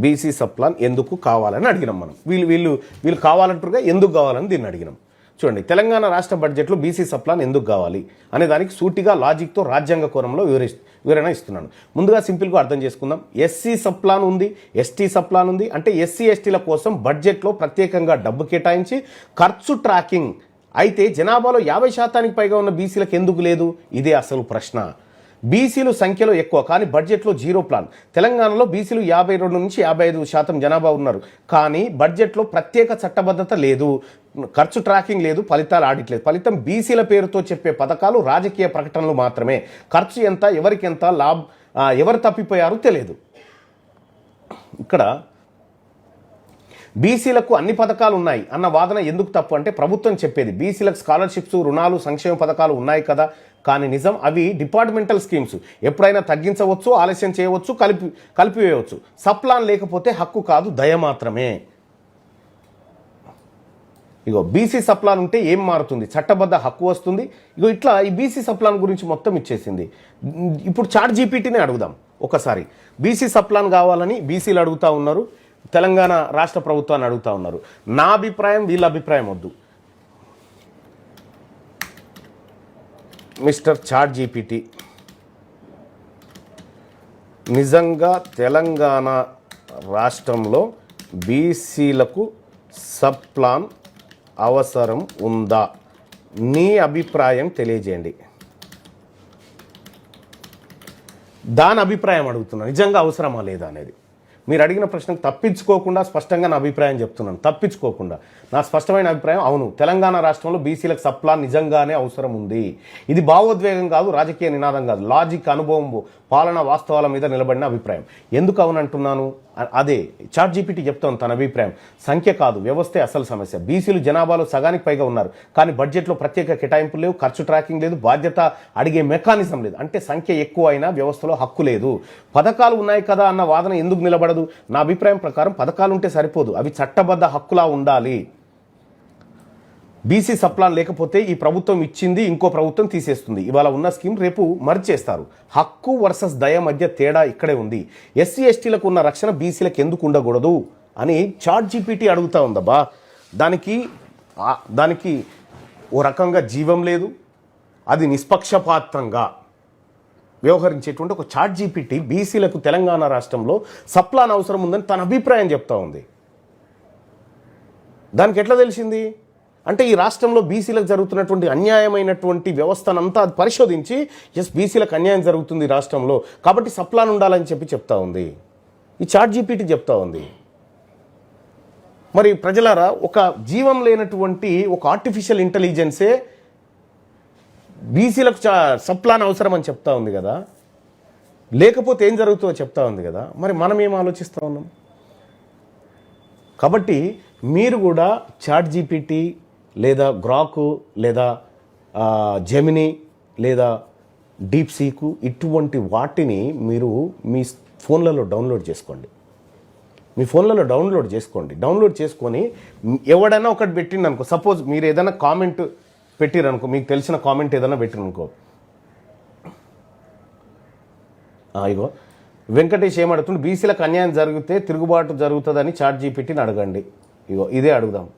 బీసీ సప్లాన్ ఎందుకు కావాలని అడిగినాం మనం. వీళ్ళు కావాలంటారుగా, ఎందుకు కావాలని దీన్ని అడిగినాం. చూడండి, తెలంగాణ రాష్ట్ర బడ్జెట్లో బీసీ సప్లాన్ ఎందుకు కావాలి అనే దానికి సూటిగా లాజిక్తో రాజ్యాంగ కోణంలో వివరణ ఇస్తున్నాను. ముందుగా సింపుల్గా అర్థం చేసుకుందాం. ఎస్సీ సప్లాన్ ఉంది, ఎస్టీ సప్లాన్ ఉంది. అంటే ఎస్సీ ఎస్టీల కోసం బడ్జెట్లో ప్రత్యేకంగా డబ్బు కేటాయించి ఖర్చు ట్రాకింగ్. అయితే జనాభాలో 50% పైగా ఉన్న బీసీలకు ఎందుకు లేదు? ఇదే అసలు ప్రశ్న. బీసీలు సంఖ్యలో ఎక్కువ, కానీ బడ్జెట్లో జీరో ప్లాన్. తెలంగాణలో బీసీలు 52 నుంచి 55% జనాభా ఉన్నారు, కానీ బడ్జెట్లో ప్రత్యేక చట్టబద్ధత లేదు, ఖర్చు ట్రాకింగ్ లేదు, ఫలితాలు ఆడిట్ లేదు. ఫలితం బీసీల పేరుతో చెప్పే పథకాలు రాజకీయ ప్రకటనలు మాత్రమే. ఖర్చు ఎంత, ఎవరికి ఎంత, ఎవరు తప్పిపోయారో తెలియదు. ఇక్కడ బీసీలకు అన్ని పథకాలు ఉన్నాయి అన్న వాదన ఎందుకు తప్పు అంటే, ప్రభుత్వం చెప్పేది బీసీలకు స్కాలర్షిప్స్, రుణాలు, సంక్షేమ పథకాలు ఉన్నాయి కదా, కానీ నిజం అవి డిపార్ట్మెంటల్ స్కీమ్స్. ఎప్పుడైనా తగ్గించవచ్చు, ఆలస్యం చేయవచ్చు, కలిపివేయవచ్చు. సప్లాన్ లేకపోతే హక్కు కాదు, దయ మాత్రమే. ఇగో బీసీ సప్లాన్ ఉంటే ఏం మారుతుంది? చట్టబద్ధ హక్కు వస్తుంది. ఇగో ఇట్లా ఈ బీసీ సప్లాన్ గురించి మొత్తం ఇచ్చేసింది. ఇప్పుడు చాట్ జీపీటీనే అడుగుదాం ఒకసారి. బీసీ సప్లాన్ కావాలని బీసీలు అడుగుతా ఉన్నారు, తెలంగాణ రాష్ట్ర ప్రభుత్వాన్ని అడుగుతా ఉన్నారు. నా అభిప్రాయం, వీళ్ళ అభిప్రాయం వద్దు. మిస్టర్ చాట్ జీపీటీ, నిజంగా తెలంగాణ రాష్ట్రంలో బీసీలకు సప్లాన్ అవసరం ఉందా? నీ అభిప్రాయం తెలియజేయండి. దాని అభిప్రాయం అడుగుతున్నాను. నిజంగా అవసరమా లేదా అనేది. మీరు అడిగిన ప్రశ్నకు తప్పించుకోకుండా స్పష్టంగా నా అభిప్రాయం చెప్తున్నాను. తప్పించుకోకుండా నా స్పష్టమైన అభిప్రాయం, అవును, తెలంగాణ రాష్ట్రంలో బీసీలకు సప్లాన్ నిజంగానే అవసరం ఉంది. ఇది భావోద్వేగం కాదు, రాజకీయ నినాదం కాదు, లాజిక్, అనుభవం, పాలన, వాస్తవాల మీద నిలబడిన అభిప్రాయం. ఎందుకు అవునంటున్నాను? అదే చాట్ జీపీటీ చెప్తాను తన అభిప్రాయం. సంఖ్య కాదు, వ్యవస్థే అసలు సమస్య. బీసీలు జనాభాలో సగానికి పైగా ఉన్నారు, కానీ బడ్జెట్లో ప్రత్యేక కేటాయింపులు లేవు, ఖర్చు ట్రాకింగ్ లేదు, బాధ్యత అడిగే మెకానిజం లేదు. అంటే సంఖ్య ఎక్కువ అయినా వ్యవస్థలో హక్కు లేదు. పథకాలు ఉన్నాయి కదా అన్న వాదన ఎందుకు నిలబడదు? నా అభిప్రాయం ప్రకారం పథకాలు ఉంటే సరిపోదు, అవి చట్టబద్ధ హక్కులా ఉండాలి. బీసీ సప్లాన్ లేకపోతే ఈ ప్రభుత్వం ఇచ్చింది ఇంకో ప్రభుత్వం తీసేస్తుంది. ఇవాళ ఉన్న స్కీమ్ రేపు మర్చేస్తారు. హక్కు వర్సెస్ దయ మధ్య తేడా ఇక్కడే ఉంది. ఎస్సీ ఎస్టీలకు ఉన్న రక్షణ బీసీలకు ఎందుకు ఉండకూడదు అని చాట్ జీపీటీ అడుగుతా ఉందబ్బా. దానికి ఓ రకంగా జీవం లేదు. అది నిష్పక్షపాతంగా వ్యవహరించేటువంటి ఒక చాట్ జీపీటీ బీసీలకు తెలంగాణ రాష్ట్రంలో సప్లాన్ అవసరం ఉందని తన అభిప్రాయం చెప్తా ఉంది. దానికి ఎట్లా తెలిసింది అంటే, ఈ రాష్ట్రంలో బీసీలకు జరుగుతున్నటువంటి అన్యాయమైనటువంటి వ్యవస్థనంతా అది పరిశోధించి, బీసీలకు అన్యాయం జరుగుతుంది రాష్ట్రంలో, కాబట్టి సప్లాన్ ఉండాలని చెప్తా ఉంది. ఈ చాట్ జీపీటీ చెప్తా ఉంది. మరి ప్రజలారా, ఒక జీవం లేనటువంటి ఒక ఆర్టిఫిషియల్ ఇంటెలిజెన్సే బీసీలకు సప్లాన్ అవసరం అని చెప్తా ఉంది కదా, లేకపోతే ఏం జరుగుతుందో చెప్తా ఉంది కదా. మరి మనం ఏం ఆలోచిస్తూ ఉన్నాం? కాబట్టి మీరు కూడా చాట్ జీపీటీ లేదా గ్రాకు లేదా జెమినీ లేదా డీప్ సీకు ఇటువంటి వాటిని మీరు మీ ఫోన్లలో డౌన్లోడ్ చేసుకోండి. మీ ఫోన్లలో డౌన్లోడ్ చేసుకొని ఎవడైనా ఒకటి పెట్టిండనుకో, సపోజ్ మీరు ఏదైనా కామెంట్ పెట్టిరనుకో, మీకు తెలిసిన కామెంట్ ఏదైనా పెట్టిరనుకో, ఇగో వెంకటేష్ ఏమడుగుతుండే, బీసీలకు అన్యాయం జరిగితే తిరుగుబాటు జరుగుతుందని చాట్ జీపీటీని అడగండి. ఇగో ఇదే అడుగుతున్నాం.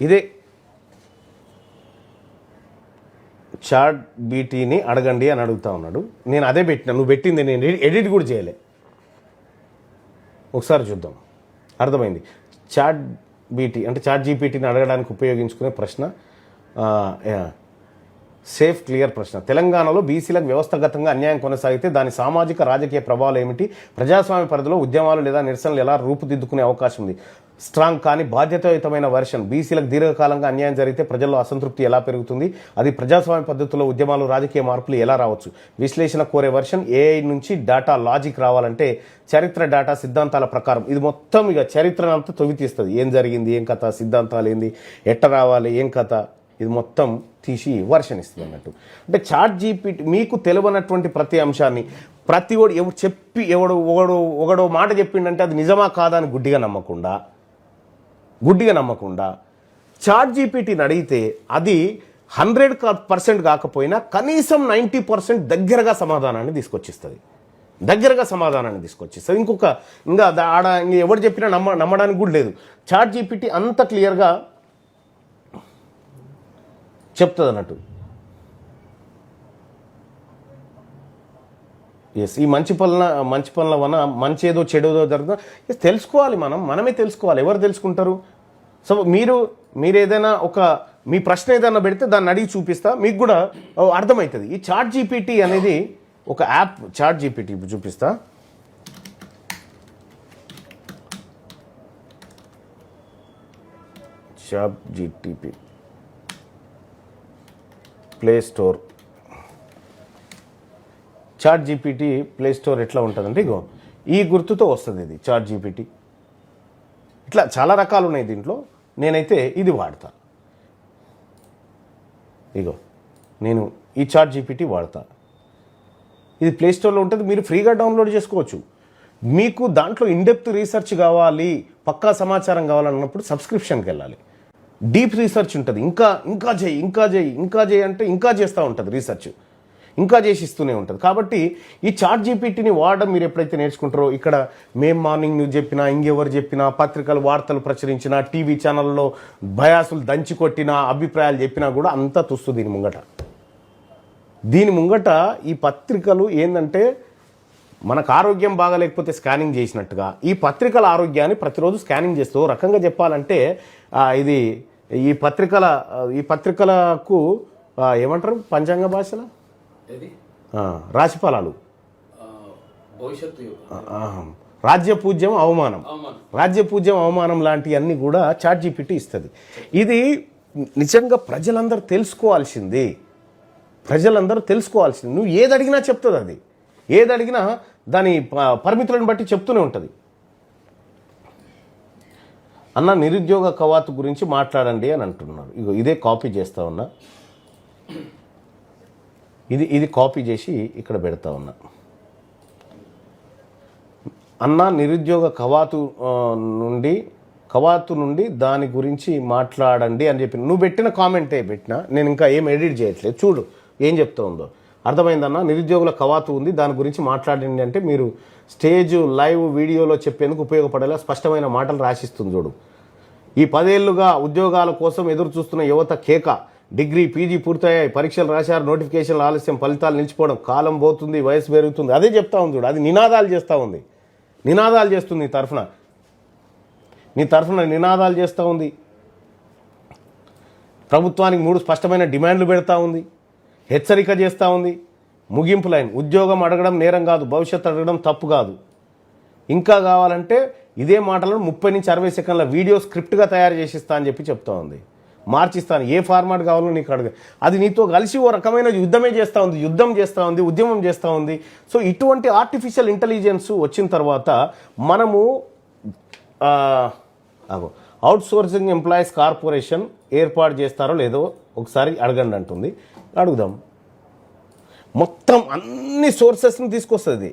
ఇదే చాట్ బీటీని అడగండి అని అడుగుతా ఉన్నాడు. నేను అదే పెట్టినా, నువ్వు పెట్టింది నేను ఎడిట్ కూడా చేయలే. ఒకసారి చూద్దాం, అర్థమైంది. చాట్ బీటీ అంటే చాట్ జీపీటీని అడగడానికి ఉపయోగించుకునే ప్రశ్న, సేఫ్ క్లియర్ ప్రశ్న. తెలంగాణలో బీసీలకు వ్యవస్థాగతంగా అన్యాయం కొనసాగితే దాని సామాజిక రాజకీయ ప్రభావాలు ఏమిటి? ప్రజాస్వామ్య పరిధిలో ఉద్యమాలు లేదా నిరసనలు ఎలా రూపుదిద్దుకునే అవకాశం ఉంది? స్ట్రాంగ్ కానీ బాధ్యతాయుతమైన వెర్షన్. బీసీలకు దీర్ఘకాలంగా అన్యాయం జరిగితే ప్రజల్లో అసంతృప్తి ఎలా పెరుగుతుంది? అది ప్రజాస్వామ్య పద్ధతిలో ఉద్యమాలు రాజకీయ మార్పులు ఎలా రావచ్చు? విశ్లేషణ కోరే వెర్షన్. ఏఐ నుంచి డేటా లాజిక్ రావాలంటే చరిత్ర డేటా సిద్ధాంతాల ప్రకారం. ఇది మొత్తం ఇక చరిత్ర అంతా తొవితీస్తుంది. ఏం జరిగింది, ఏం కథ, సిద్ధాంతాలు ఏంది, ఎట్ట రావాలి, ఏం కథ, ఇది మొత్తం తీసి వర్షన్ ఇస్తుంది అన్నట్టు. అంటే చాట్ జీపీటీ మీకు తెలియనటువంటి ప్రతి అంశాన్ని ప్రతి ఒడు ఎవరు చెప్పి ఒకడో మాట చెప్పిండంటే అది నిజమా కాదా అని గుడ్డిగా నమ్మకుండా చాట్ జీపీటీని అడిగితే అది 100% కాకపోయినా కనీసం 90% దగ్గరగా సమాధానాన్ని తీసుకొచ్చిస్తుంది. ఇంకా ఆడ ఎవరు చెప్పినా నమ్మడానికి కూడా లేదు. చాట్ జీపీటీ అంత క్లియర్గా చెప్తుంది అన్నట్టు. ఎస్, ఈ మంచి పనుల వల్ల మంచి ఏదో చెడేదో జరుగుతుందో తెలుసుకోవాలి. మనమే తెలుసుకోవాలి. ఎవరు తెలుసుకుంటారు? సో మీరు ఏదైనా మీ ప్రశ్న ఏదైనా పెడితే దాన్ని అడిగి చూపిస్తా, మీకు కూడా అర్థమవుతుంది. ఈ చాట్ జీపీటీ అనేది ఒక యాప్. చాట్ జీపీటీ చూపిస్తా. ChatGPT play store. ChatGPT play store ఎట్లా ఉంటుందంటే ఇగో ఈ గుర్తుతో వస్తుంది. ఇది చాట్ జీపీటీ. ఇట్లా చాలా రకాలు ఉన్నాయి దీంట్లో. నేనైతే ఇది వాడతా. ఇగో నేను ఈ చాట్ జీపీటీ వాడతా. ఇది ప్లే స్టోర్లో ఉంటుంది, మీరు ఫ్రీగా డౌన్లోడ్ చేసుకోవచ్చు. మీకు దాంట్లో ఇన్డెప్త్ రీసెర్చ్ కావాలి, పక్కా సమాచారం కావాలన్నప్పుడు సబ్స్క్రిప్షన్కి వెళ్ళాలి. డీప్ రీసెర్చ్ ఉంటుంది. ఇంకా చేయి అంటే ఇంకా చేస్తూ ఉంటుంది రీసెర్చ్, ఇంకా చేసి ఇస్తూనే ఉంటుంది. కాబట్టి ఈ చాట్ జీపీటీని వాడడం మీరు ఎప్పుడైతే నేర్చుకుంటారో, ఇక్కడ మేము మార్నింగ్ న్యూస్ చెప్పినా, ఇంకెవరు చెప్పినా, పత్రికలు వార్తలు ప్రచురించినా, టీవీ ఛానల్లో బయాసులు దంచి కొట్టినా, అభిప్రాయాలు చెప్పినా కూడా అంతా తుస్తు దీని ముంగట ఈ పత్రికలు ఏంటంటే మనకు ఆరోగ్యం బాగాలేకపోతే స్కానింగ్ చేసినట్టుగా ఈ పత్రికల ఆరోగ్యాన్ని ప్రతిరోజు స్కానింగ్ చేస్తూ రకంగా చెప్పాలంటే ఇది ఈ పత్రికలకు ఏమంటారు పంచాంగ భాషలో రాశిఫలాలు, రాజ్యపూజ్యం అవమానం లాంటివన్నీ కూడా చాట్ జీపీటీ ఇస్తుంది. ఇది నిజంగా ప్రజలందరూ తెలుసుకోవాల్సింది. నువ్వు ఏది అడిగినా చెప్తుంది. అది ఏది అడిగినా దాని పరిమితులను బట్టి చెప్తూనే ఉంటుంది. అన్న నిరుద్యోగ కవాతు గురించి మాట్లాడండి అని అంటున్నారు. ఇగో ఇదే కాపీ చేస్తా ఉన్నా. ఇది కాపీ చేసి ఇక్కడ పెడతా ఉన్నా. అన్న నిరుద్యోగ కవాతు నుండి దాని గురించి మాట్లాడండి అని చెప్పి నువ్వు పెట్టిన కామెంటే పెట్టినా, నేను ఇంకా ఏం ఎడిట్ చేయట్లేదు. చూడు ఏం చెప్తా ఉందో. అర్థమైందన్న, నిరుద్యోగుల కవాతు ఉంది, దాని గురించి మాట్లాడండి అంటే మీరు స్టేజ్ లైవ్ వీడియోలో చెప్పేందుకు ఉపయోగపడేలా స్పష్టమైన మాటలు రాసిస్తుంది. చూడు, ఈ 10 ఏళ్లుగా ఉద్యోగాల కోసం ఎదురు చూస్తున్న యువత కేక. డిగ్రీ పీజీ పూర్తయ్యాయి, పరీక్షలు రాశారు, నోటిఫికేషన్లు ఆలస్యం, ఫలితాలు నిలిచిపోవడం, కాలం పోతుంది, వయసు పెరుగుతుంది. అదే చెప్తా ఉంది చూడు. అది నినాదాలు చేస్తుంది నీ తరఫున నినాదాలు చేస్తూ ఉంది. ప్రభుత్వానికి 3 స్పష్టమైన డిమాండ్లు పెడతా ఉంది, హెచ్చరిక చేస్తూ ఉంది. ముగింపు లైన్, ఉద్యోగం అడగడం నేరం కాదు, భవిష్యత్తు అడగడం తప్పు కాదు. ఇంకా కావాలంటే ఇదే మాటలను 30 నుంచి 60 సెకండ్ల వీడియో స్క్రిప్ట్గా తయారు చేసిస్తా అని చెప్పి చెప్తా ఉంది. మార్చిస్తాను, ఏ ఫార్మాట్ కావాలో నీకు అడగ. అది నీతో కలిసి ఓ రకమైన యుద్ధం చేస్తూ ఉంది, ఉద్యమం చేస్తూ ఉంది. సో ఇటువంటి ఆర్టిఫిషియల్ ఇంటెలిజెన్స్ వచ్చిన తర్వాత మనము అవుట్ సోర్సింగ్ ఎంప్లాయీస్ కార్పొరేషన్ ఏర్పాటు చేస్తారో లేదో ఒకసారి అడగండి అంటుంది. అడుగుదాం. మొత్తం అన్ని సోర్సెస్ని తీసుకొస్తుంది.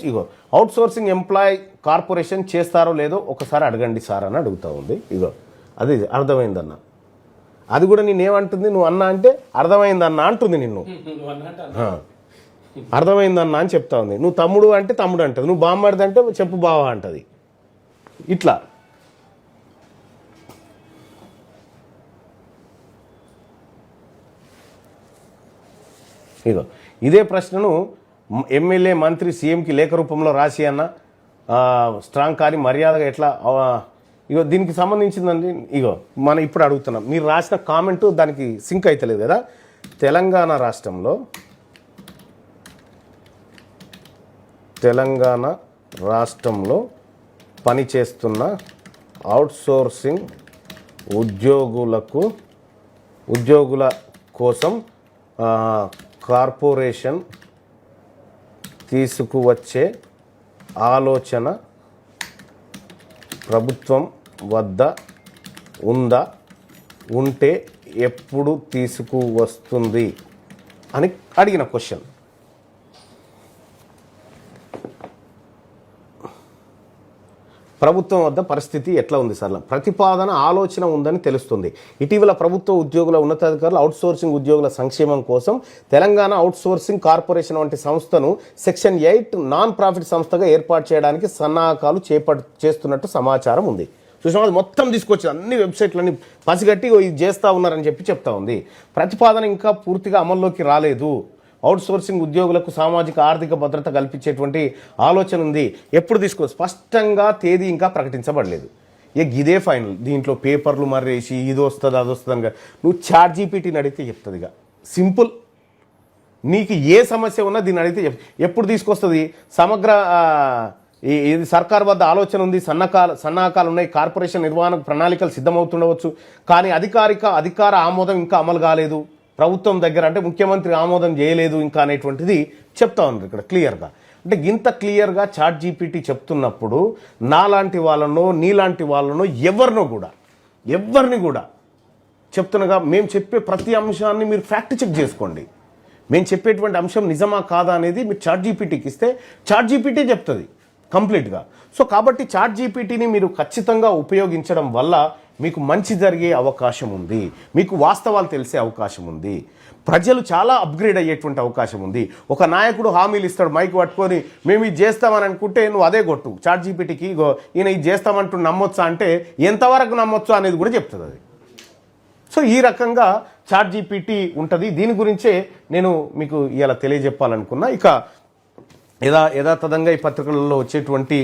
ఇగో అవుట్ సోర్సింగ్ ఎంప్లాయీ కార్పొరేషన్ చేస్తారో లేదో ఒకసారి అడగండి సార్ అని అడుగుతూ ఉంది. ఇగో అది అర్థమైందన్న. అది కూడా నేనేమంటుంది, నువ్వు అన్నా అంటే అర్థమైందన్న అంటుంది. నిన్ను అర్థమైందన్న అని చెప్తా ఉంది. నువ్వు తమ్ముడు అంటే తమ్ముడు అంటది, నువ్వు బామ్మడిది అంటే చెప్పు బావ అంటది. ఇట్లా ఇగో ఇదే ప్రశ్నను ఎమ్మెల్యే మంత్రి సీఎంకి లేఖ రూపంలో రాసి అన్న స్ట్రాంగ్ కానీ మర్యాదగా ఎట్లా ఇగో దీనికి సంబంధించిందండి. ఇగో మనం ఇప్పుడు అడుగుతున్నాం, మీరు రాసిన కామెంటు దానికి సింక్ అవుతలేదు కదా. తెలంగాణ రాష్ట్రంలో పనిచేస్తున్న అవుట్సోర్సింగ్ ఉద్యోగుల కోసం కార్పొరేషన్ తీసుకువచ్చే ఆలోచన ప్రభుత్వం వద్ద ఉందా? ఉంటే ఎప్పుడు తీసుకువస్తుంది అని అడిగిన క్వశ్చన్. ప్రభుత్వం వద్ద పరిస్థితి ఎట్లా ఉంది సార్? ప్రతిపాదన ఆలోచన ఉందని తెలుస్తుంది. ఇటీవల ప్రభుత్వ ఉద్యోగుల ఉన్నతాధికారులు అవుట్సోర్సింగ్ ఉద్యోగుల సంక్షేమం కోసం తెలంగాణ అవుట్సోర్సింగ్ కార్పొరేషన్ వంటి సంస్థను సెక్షన్ 8 నాన్ ప్రాఫిట్ సంస్థగా ఏర్పాటు చేయడానికి సన్నాహకాలు చేస్తున్నట్టు సమాచారం ఉంది. చూసినా అది మొత్తం తీసుకొచ్చి అన్ని వెబ్సైట్లన్నీ పసిగట్టి ఇది చేస్తూ ఉన్నారని చెప్తా ఉంది. ప్రతిపాదన ఇంకా పూర్తిగా అమల్లోకి రాలేదు. అవుట్సోర్సింగ్ ఉద్యోగులకు సామాజిక ఆర్థిక భద్రత కల్పించేటువంటి ఆలోచన ఉంది. ఎప్పుడు స్పష్టంగా తేదీ ఇంకా ప్రకటించబడలేదు. ఇదే ఫైనల్. దీంట్లో పేపర్లు మర్రేసి ఇది వస్తుంది అది వస్తుంది అని నువ్వు చాట్ జీపీటీని అడిగితే చెప్తుంది. సింపుల్. నీకు ఏ సమస్య ఉన్నా దీన్ని అడిగితే ఎప్పుడు తీసుకొస్తుంది? సమగ్ర ఇది సర్కార్ వద్ద ఆలోచన ఉంది, సన్నాహకాలు ఉన్నాయి, కార్పొరేషన్ నిర్వహణకు ప్రణాళికలు సిద్ధమవుతుండవచ్చు, కానీ అధికార ఆమోదం ఇంకా అమలు కాలేదు ప్రభుత్వం దగ్గర, అంటే ముఖ్యమంత్రి ఆమోదం చేయలేదు ఇంకా అనేటువంటిది చెప్తా ఉన్నారు ఇక్కడ క్లియర్గా. అంటే ఇంత క్లియర్గా చాట్ జీపీటీ చెప్తున్నప్పుడు నాలాంటి వాళ్ళనో నీలాంటి వాళ్ళనో ఎవరిని కూడా చెప్తున్నగా మేము చెప్పే ప్రతి అంశాన్ని మీరు ఫ్యాక్ట్ చెక్ చేసుకోండి. మేము చెప్పేటువంటి అంశం నిజమా కాదా అనేది మీరు చాట్ జీపీటీకి ఇస్తే చాట్ జీపీటీ చెప్తుంది కంప్లీట్గా. సో కాబట్టి చాట్ జీపీటీని మీరు ఖచ్చితంగా ఉపయోగించడం వల్ల మీకు మంచి జరిగే అవకాశం ఉంది, మీకు వాస్తవాలు తెలిసే అవకాశం ఉంది, ప్రజలు చాలా అప్గ్రేడ్ అయ్యేటువంటి అవకాశం ఉంది. ఒక నాయకుడు హామీలు ఇస్తాడు మైక్ పట్టుకొని మేము ఇది చేస్తామని అనుకుంటే నువ్వు అదే కొట్టు చాట్ జీపీటీకి, ఈయన ఇది చేస్తామంటూ నమ్మొచ్చా అంటే ఎంతవరకు నమ్మొచ్చు అనేది కూడా చెప్తుంది అది. సో ఈ రకంగా చాట్ జీపీటీ ఉంటుంది. దీని గురించే నేను మీకు ఇలా తెలియజెప్పాలనుకున్నా. ఇక యథాతథంగా ఈ పత్రికలలో వచ్చేటువంటి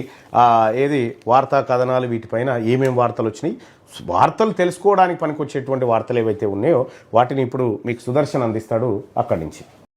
వార్తా కథనాలు వీటిపైన ఏమేమి వార్తలు వచ్చినాయి, వార్తలు తెలుసుకోవడానికి పనికొచ్చేటువంటి వార్తలు ఏవైతే ఉన్నాయో వాటిని ఇప్పుడు మీకు సుదర్శన్ అందిస్తాడు అక్కడి నుంచి.